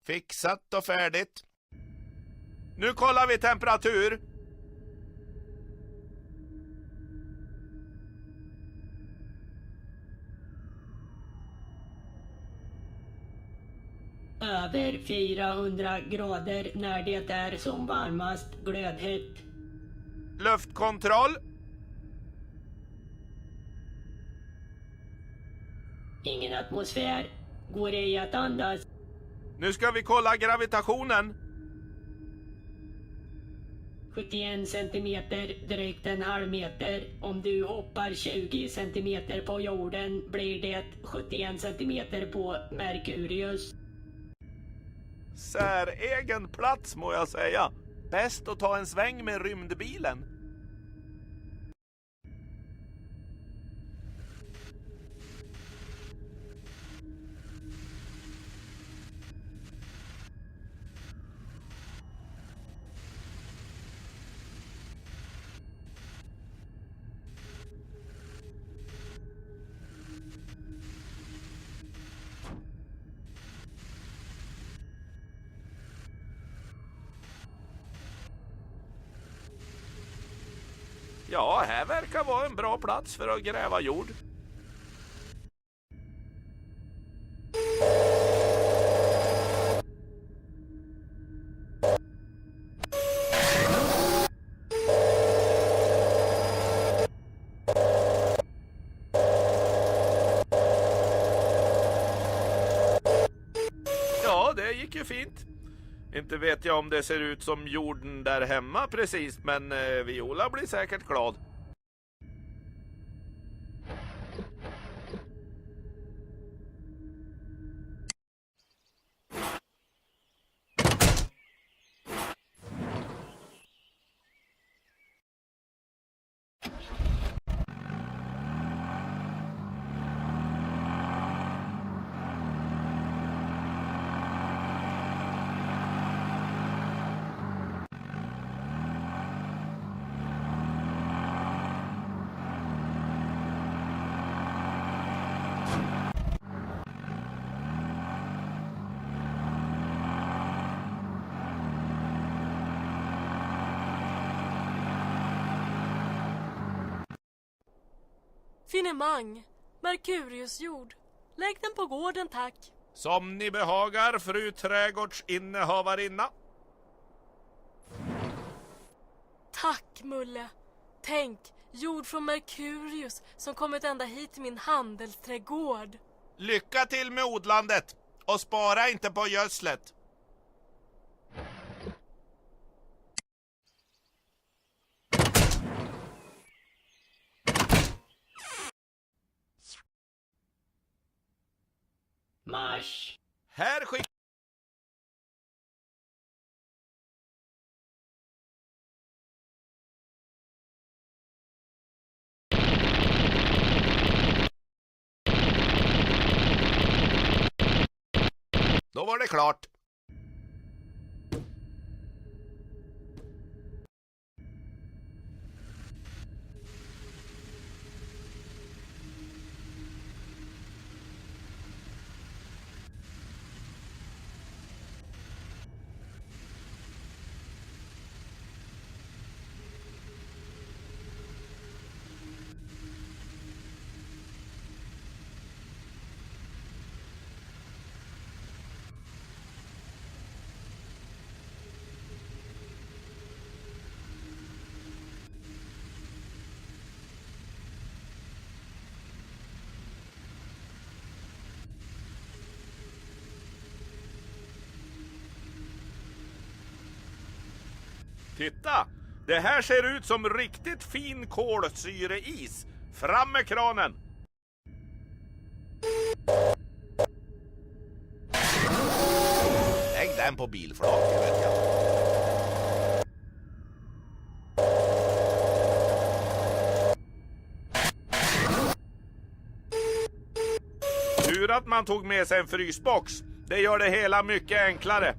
S1: Fixat och färdigt. Nu kollar vi temperatur.
S10: Över 400 grader när det är som varmast, glödhett.
S1: Luftkontroll.
S10: Ingen atmosfär. Går ej att andas.
S1: Nu ska vi kolla gravitationen.
S10: 71 centimeter, drygt en halv meter. Om du hoppar 20 centimeter på jorden blir det 71 centimeter på Merkurius.
S1: Säregen plats må jag säga. Bäst att ta en sväng med rymdbilen. Ja, här verkar vara en bra plats för att gräva jord. Ja, det gick ju fint. Inte vet jag om det ser ut som jorden där hemma precis, men Viola blir säkert glad.
S7: Finemang. Merkuriusjord. Lägg den på gården, tack.
S1: Som ni behagar, fru trädgårdsinnehavarina.
S7: Tack, Mulle. Tänk, jord från Merkurius som kommit ända hit till min handelsträdgård.
S1: Lycka till med odlandet och spara inte på gödslet.
S10: Mars.
S1: Här skick... Då var det klart. Titta! Det här ser ut som riktigt fin kolsyreis. Fram med kranen! Lägg den på bilflaket, vet jag. Tur att man tog med sig en frysbox. Det gör det hela mycket enklare.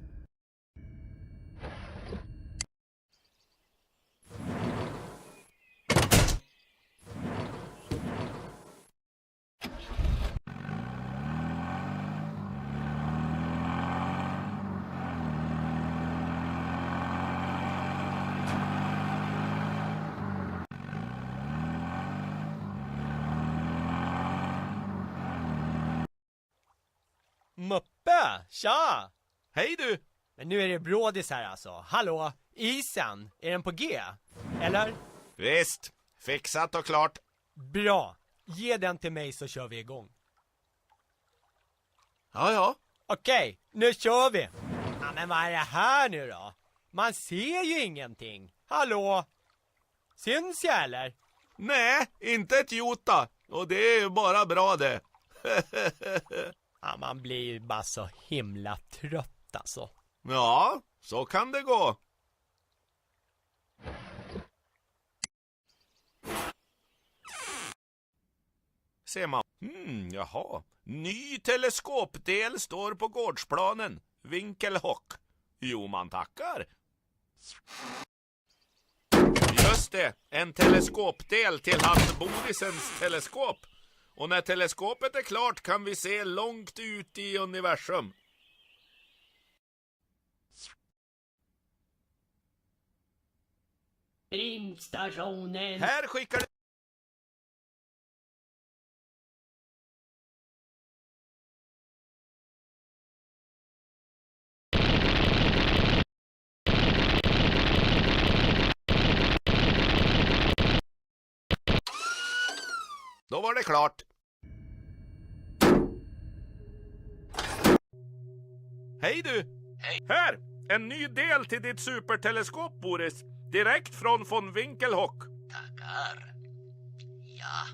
S9: Muppe, tja!
S1: Hej du!
S9: Men nu är det brådis här alltså. Hallå, isen, är den på G? Eller?
S1: Visst, fixat och klart.
S9: Bra, ge den till mig så kör vi igång.
S1: Ja.
S9: Okej, nu kör vi. Ja, men vad är det här nu då? Man ser ju ingenting. Hallå? Syns jag eller?
S1: Nej, inte ett jota. Och det är ju bara bra det.
S9: Ja, man blir ju bara så himla trött alltså.
S1: Ja, så kan det gå. Ser man. Jaha. Ny teleskopdel står på gårdsplanen. Winkelhock. Jo, man tackar. Just det, en teleskopdel till han Borisens teleskop. Och när teleskopet är klart kan vi se långt ut i universum.
S10: Rymdstationen.
S1: Här skickar det... Då var det klart. Hej du!
S5: Hej!
S1: Här! En ny del till ditt superteleskop, Boris. Direkt från von Winkelhock.
S5: Tackar. Ja,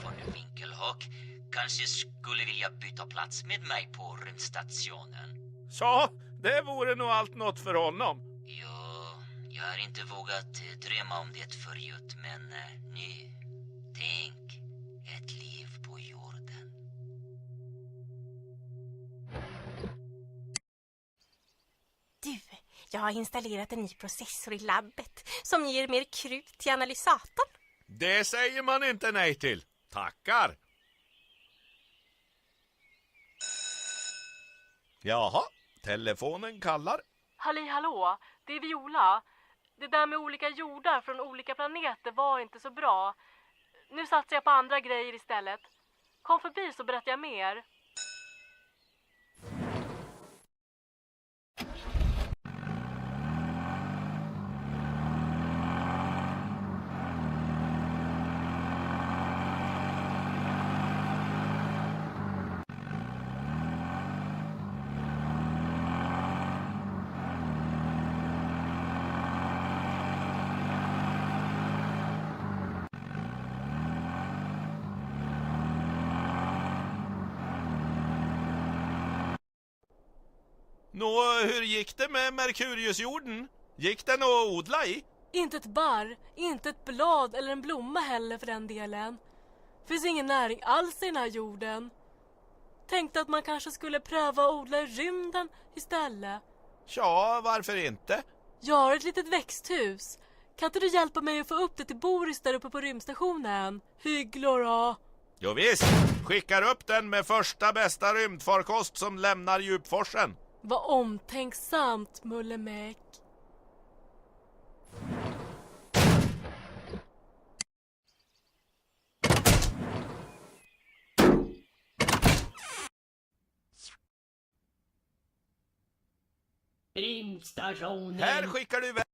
S5: von Winkelhock kanske skulle vilja byta plats med mig på rymdstationen.
S1: Så, det vore nog allt något för honom.
S5: Jo, jag har inte vågat drömma om det förut, men nu, tänk, ett liv på jorden.
S4: Du, jag har installerat en ny processor i labbet som ger mer krut till analysatorn.
S1: Det säger man inte nej till. Tackar. Jaha, telefonen kallar.
S7: Halli hallå, det är Viola. Det där med olika jordar från olika planeter var inte så bra. Nu satsar jag på andra grejer istället. Kom förbi så berättar jag mer.
S1: Nå, hur gick det med Merkuriusjorden? Gick den att odla i?
S7: Inte ett barr, inte ett blad eller en blomma heller för den delen. Finns ingen näring alls i den här jorden. Tänkte att man kanske skulle pröva att odla i rymden istället.
S1: Ja, varför inte?
S7: Jag har ett litet växthus. Kan inte du hjälpa mig att få upp det till Boris där uppe på rymdstationen? Hygglar då.
S1: Jo visst, skickar upp den med första bästa rymdfarkost som lämnar djupforsen.
S7: Vad omtänksamt, Mullemäck.
S10: Rymdstationen.
S1: Här skickar du iväg.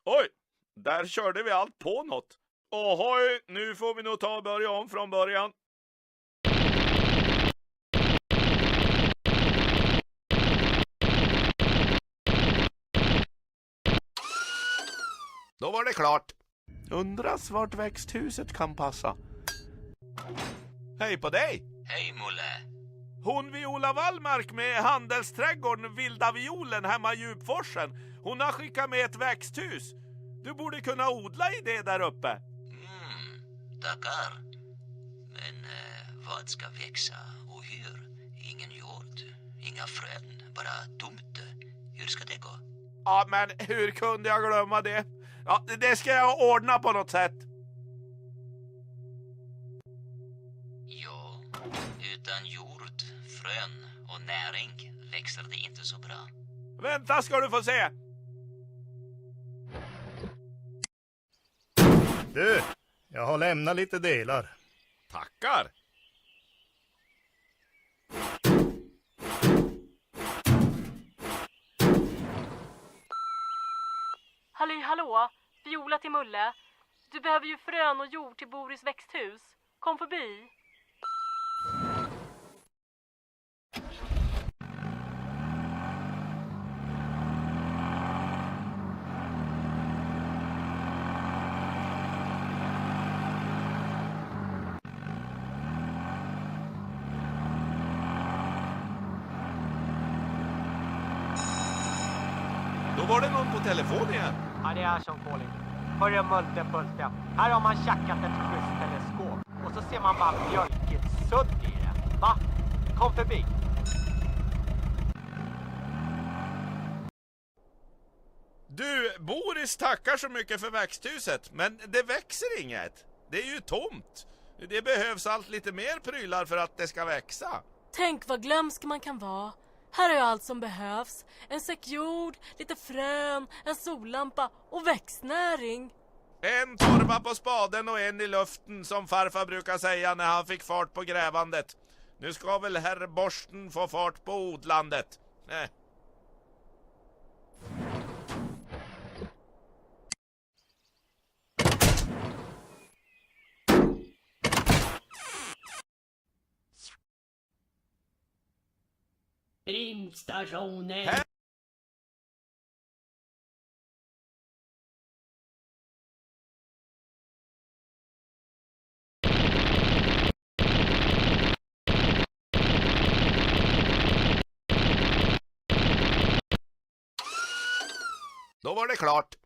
S1: Oj, där körde vi allt på något. Ohoj, nu får vi nog ta och börja om från början. Då var det klart. Undras vart växthuset kan passa. Hej på dig!
S5: Hej Mulle.
S1: Hon Viola Wallmark med handelsträdgården Vilda Violen hemma i Djupforsen. Hon har skickat med ett växthus. Du borde kunna odla i det där uppe.
S5: Tackar. Men vad ska växa och hur? Ingen jord, inga frön, bara tomt. Hur ska det gå?
S1: Ja, men hur kunde jag glömma det? Ja, det ska jag ordna på något sätt.
S5: Ja, utan jord, frön och näring växer det inte så bra.
S1: Vänta ska du få se.
S6: Du, jag har lämnat lite delar.
S1: Tackar.
S7: Hallå, Viola till Mulle. Du behöver ju frön och jord till Boris växthus. Kom förbi.
S1: Då var det någon på telefon igen.
S9: Ja, det är som Colin. Hörru Multepulte, här har man tjackat ett schysst teleskop. Och så ser man bara mjölkigt sudd i det. Va? Kom förbi.
S1: Du, Boris tackar så mycket för växthuset, men det växer inget. Det är ju tomt. Det behövs allt lite mer prylar för att det ska växa.
S7: Tänk vad glömsk man kan vara. Här är allt som behövs. En säck jord, lite frön, en sollampa och växtnäring.
S1: En torva på spaden och en i luften, som farfar brukar säga när han fick fart på grävandet. Nu ska väl herr Borsten få fart på odlandet.
S10: Rymdstationen.
S1: Då var det klart.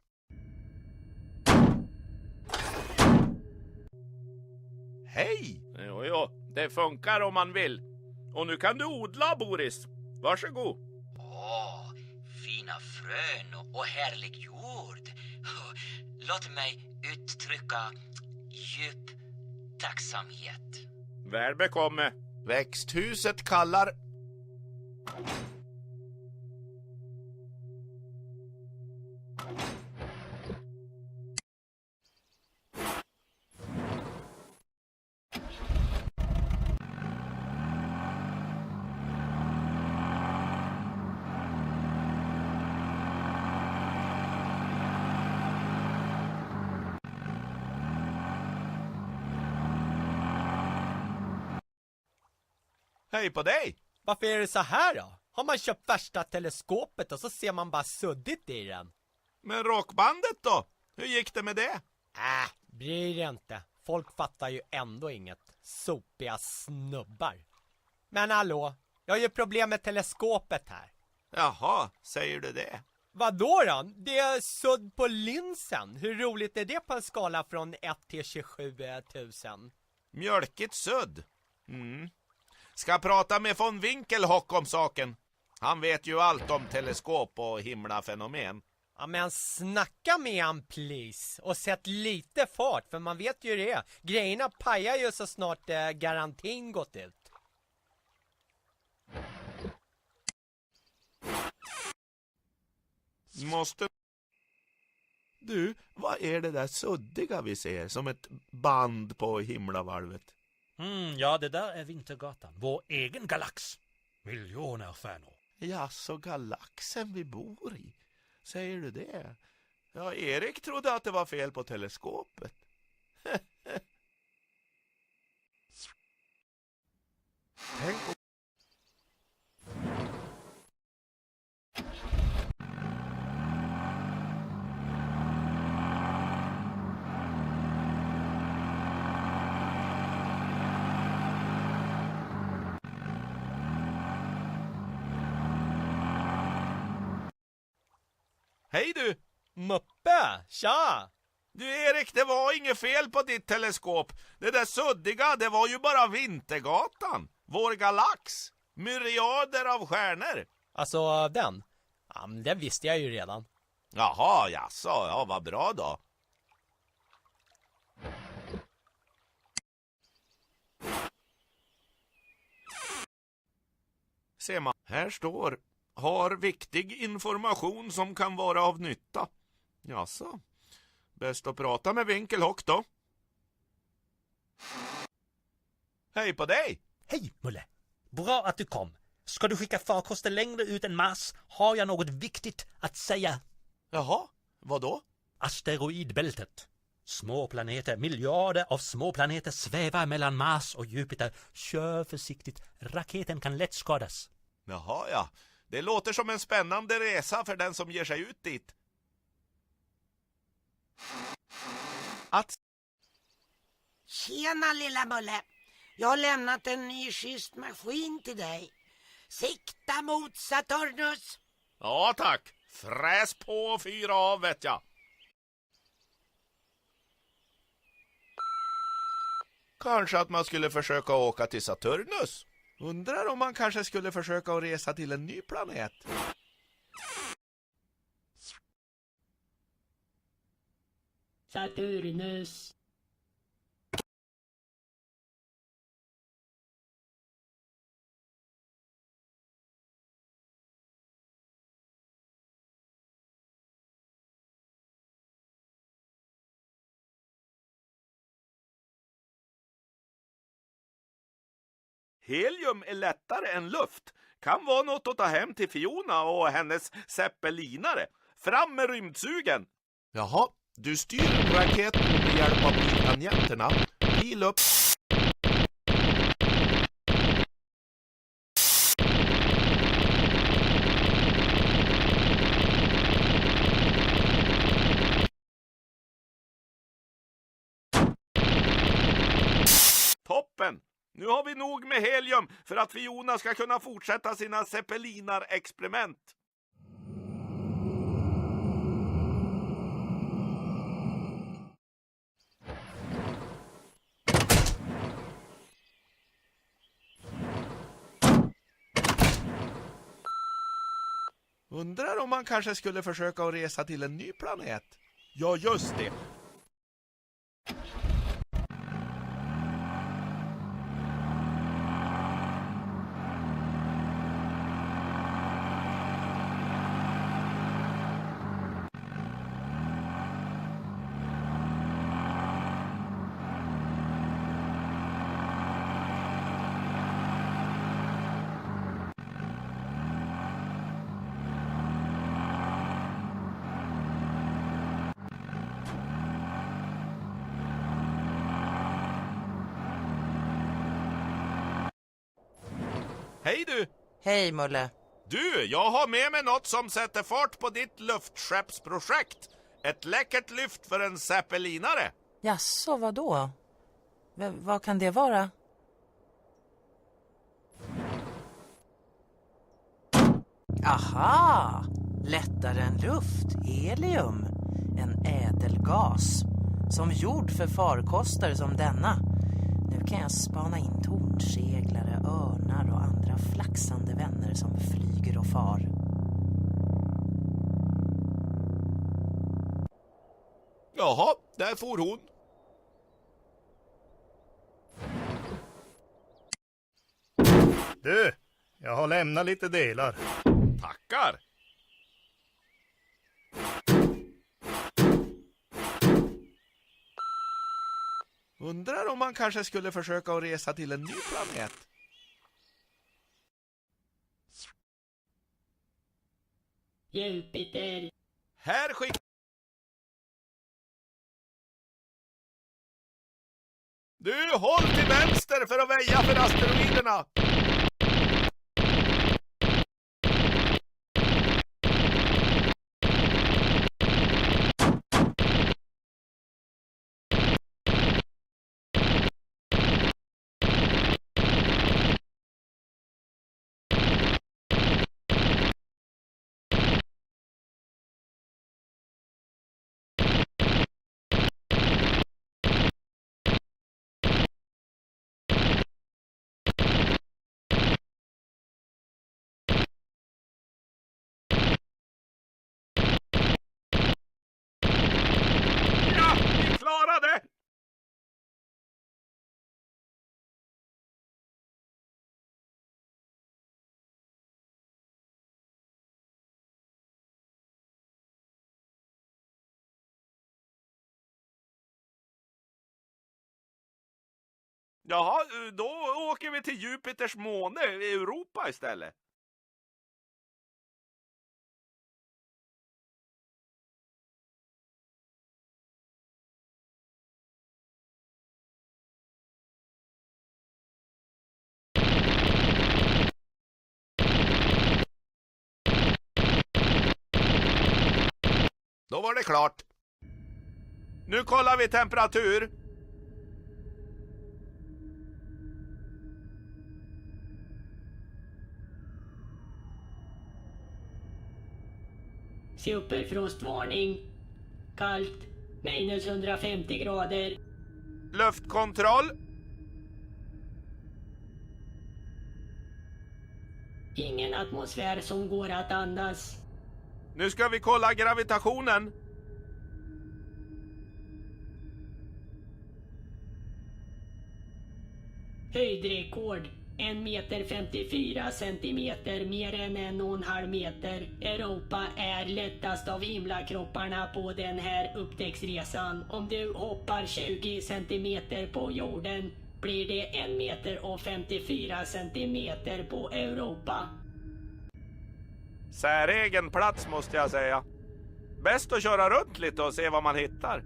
S1: Hej! Jo, det funkar om man vill. Och nu kan du odla, Boris. Varsågod.
S5: Åh, fina frön och härlig jord. Låt mig uttrycka djup tacksamhet.
S1: Väl bekomme. Växthuset kallar. Hej på dig!
S9: Varför är det så här då? Har man köpt värsta teleskopet och så ser man bara suddigt i den?
S1: Men rockbandet då? Hur gick det med det?
S9: Bryr dig inte. Folk fattar ju ändå inget. Sopiga snubbar. Men hallå, jag har ju problem med teleskopet här.
S1: Jaha, säger du det?
S9: Vadå då? Det är sudd på linsen. Hur roligt är det på en skala från 1 till 27 000?
S1: Mjölkigt sudd. Ska prata med von Winkelhock om saken. Han vet ju allt om teleskop och himlafenomen.
S9: Ja, men snacka med han please. Och sätt lite fart, för man vet ju det. Grejerna pajar ju så snart garantin gått ut.
S1: Måste... Du, vad är det där suddiga vi ser? Som ett band på himlavalvet.
S3: Ja, det där är Vintergatan. Vår egen galax. Miljoner stjärnor.
S1: Ja, så galaxen vi bor i. Säger du det? Ja, Erik trodde att det var fel på teleskopet. Tänk om... Hej du!
S9: Muppe, tja!
S1: Du Erik, det var inget fel på ditt teleskop. Det där suddiga, det var ju bara Vintergatan. Vår galax. Myriader av stjärnor.
S9: Alltså den? Ja, men det visste jag ju redan.
S1: Jaha, jaså, ja vad bra då. Se man, här står: har viktig information som kan vara av nytta. Jaså, bäst att prata med Winkelhock då. Hej på dig!
S3: Hej Mulle! Bra att du kom. Ska du skicka farkoster längre ut än Mars har jag något viktigt att säga.
S1: Jaha, vad då?
S3: Asteroidbältet. Små planeter, miljarder av små planeter svävar mellan Mars och Jupiter. Kör försiktigt, raketen kan lätt skadas.
S1: Jaha, ja. Det låter som en spännande resa för den som ger sig ut dit.
S2: Tjena lilla Mulle. Jag har lämnat en ny schysst maskin till dig. Sikta mot Saturnus.
S1: Ja tack. Fräs på och fyra av vet jag. Kanske att man skulle försöka åka till Saturnus. Undrar om man kanske skulle försöka att resa till en ny planet.
S10: Saturnus.
S1: Helium är lättare än luft. Kan vara något att ta hem till Fiona och hennes zeppelinare. Fram med rymdsugen. Jaha, du styr raketen med hjälp av biltangenterna. Pil upp. Toppen! Nu har vi nog med helium för att Fiona ska kunna fortsätta sina zeppelinar-experiment. Undrar om man kanske skulle försöka att resa till en ny planet. Ja, just det. Hej du!
S12: Hej Mulle.
S1: Du, jag har med mig något som sätter fart på ditt luftskeppsprojekt. Ett läckert lyft för en zeppelinare.
S12: Jaså, vadå? Vad kan det vara? Aha! Lättare än luft, helium. En ädelgas. Som gjord för farkoster som denna. Nu kan jag spana in tornseglare, örnar och andra flaxande vänner som flyger och far.
S1: Jaha, där får hon.
S6: Du, jag har lämnat lite delar.
S1: Tackar. Undrar om man kanske skulle försöka att resa till en ny planet.
S10: Jupiter.
S1: Här skick... Du, håll till vänster för att väja för asteroiderna! Ja, vi klarade! Jaha, då åker vi till Jupiters måne i Europa istället. Då var det klart. Nu kollar vi temperatur.
S10: Superfrostvarning. Kallt. Minus 150 grader.
S1: Luftkontroll.
S10: Ingen atmosfär som går att andas.
S1: Nu ska vi kolla gravitationen.
S10: Höjdrekord. 1 meter 54 centimeter, mer än 1,5 meter. Europa är lättast av himlakropparna på den här upptäcktsresan. Om du hoppar 20 centimeter på jorden blir det 1 meter och 54 centimeter på Europa.
S1: Säregen plats måste jag säga. Bäst att köra runt lite och se vad man hittar.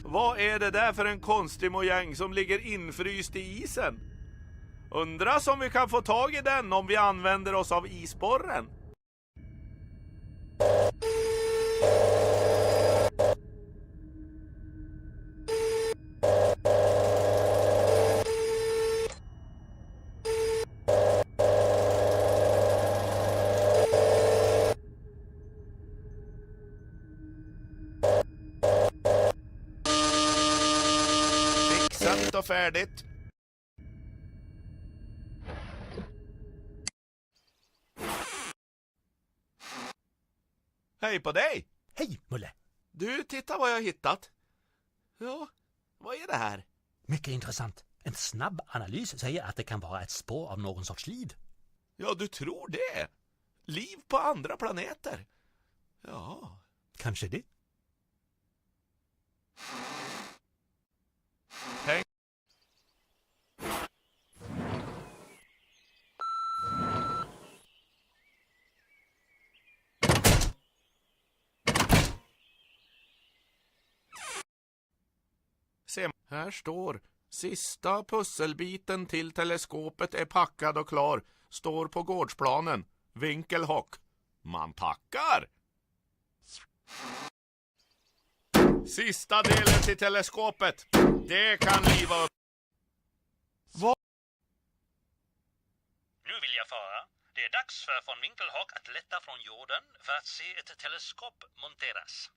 S1: Vad är det där för en konstig mojäng som ligger infryst i isen? Undras om vi kan få tag i den om vi använder oss av isborren. Fixat och färdigt. Hej på dig!
S3: Hej, Mulle!
S1: Du, titta vad jag har hittat. Ja, vad är det här?
S3: Mycket intressant. En snabb analys säger att det kan vara ett spår av någon sorts liv.
S1: Ja, du tror det? Liv på andra planeter? Ja.
S3: Kanske det.
S1: Här står: sista pusselbiten till teleskopet är packad och klar. Står på gårdsplanen. Winkelhock. Man tackar! Sista delen till teleskopet. Det kan liva upp.
S3: Nu vill jag fara. Det är dags för von Winkelhock att lätta från jorden för att se ett teleskop monteras.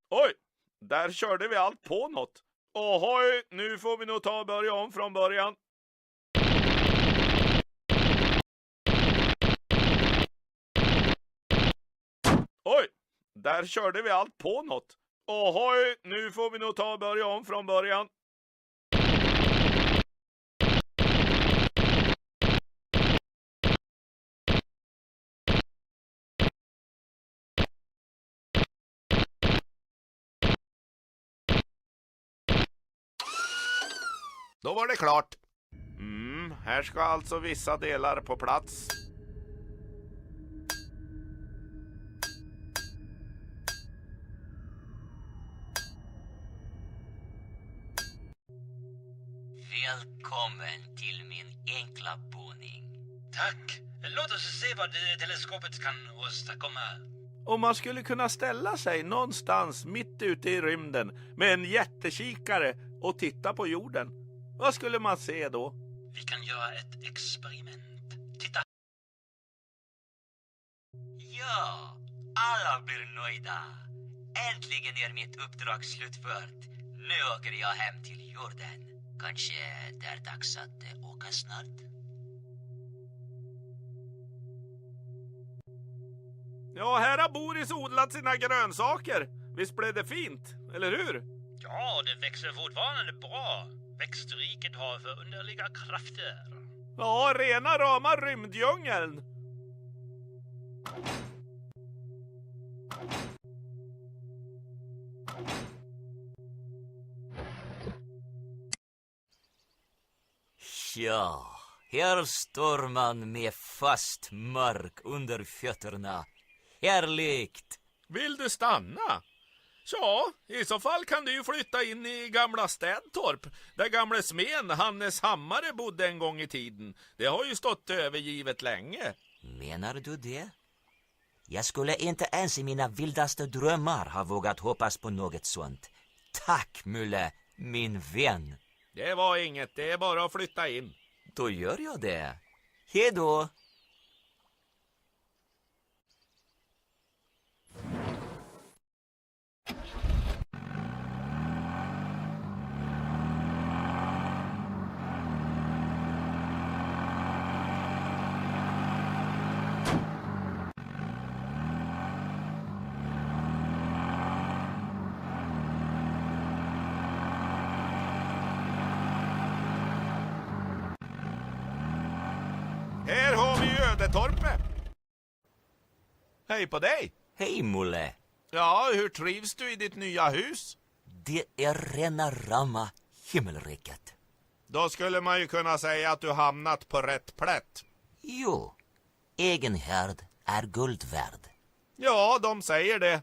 S1: Oj, där körde vi allt på något. Ohoj, nu får vi nog ta och börja om från början. Oj, där körde vi allt på något. Ohoj, nu får vi nog ta och börja om från början. Då var det klart. Här ska alltså vissa delar på plats.
S5: Välkommen till min enkla boning.
S3: Tack. Låt oss se vad teleskopet kan åstadkomma.
S1: Om man skulle kunna ställa sig någonstans mitt ute i rymden med en jättekikare och titta på jorden, vad skulle man se då?
S3: Vi kan göra ett experiment. Titta.
S5: Ja, alla blir nöjda. Äntligen är mitt uppdrag slutfört. Nu åker jag hem till jorden. Kanske det är dags att åka snart.
S1: Ja, här har Boris odlat sina grönsaker. Visst blev det fint, eller hur?
S3: Ja, det växer fortfarande bra. Växtriket har förunderliga krafter.
S1: Ja, rena rama rymddjungeln.
S5: Ja, här står man med fast mark under fötterna. Härligt!
S1: Vill du stanna? Ja, i så fall kan du ju flytta in i gamla Städtorp, där gamle smeden Hannes Hammare bodde en gång i tiden. Det har ju stått övergivet länge.
S5: Menar du det? Jag skulle inte ens i mina vildaste drömmar ha vågat hoppas på något sånt. Tack, Mulle, min vän.
S1: Det var inget, det är bara att flytta in.
S5: Då gör jag det. Hej då!
S1: Här har vi Ödetorpet. Hej på dig.
S5: Hej, Mulle.
S1: Ja, hur trivs du i ditt nya hus?
S5: Det är rena rama himmelriket.
S1: Då skulle man ju kunna säga att du hamnat på rätt plätt.
S5: Jo, egen härd är guld värd.
S1: Ja, de säger det.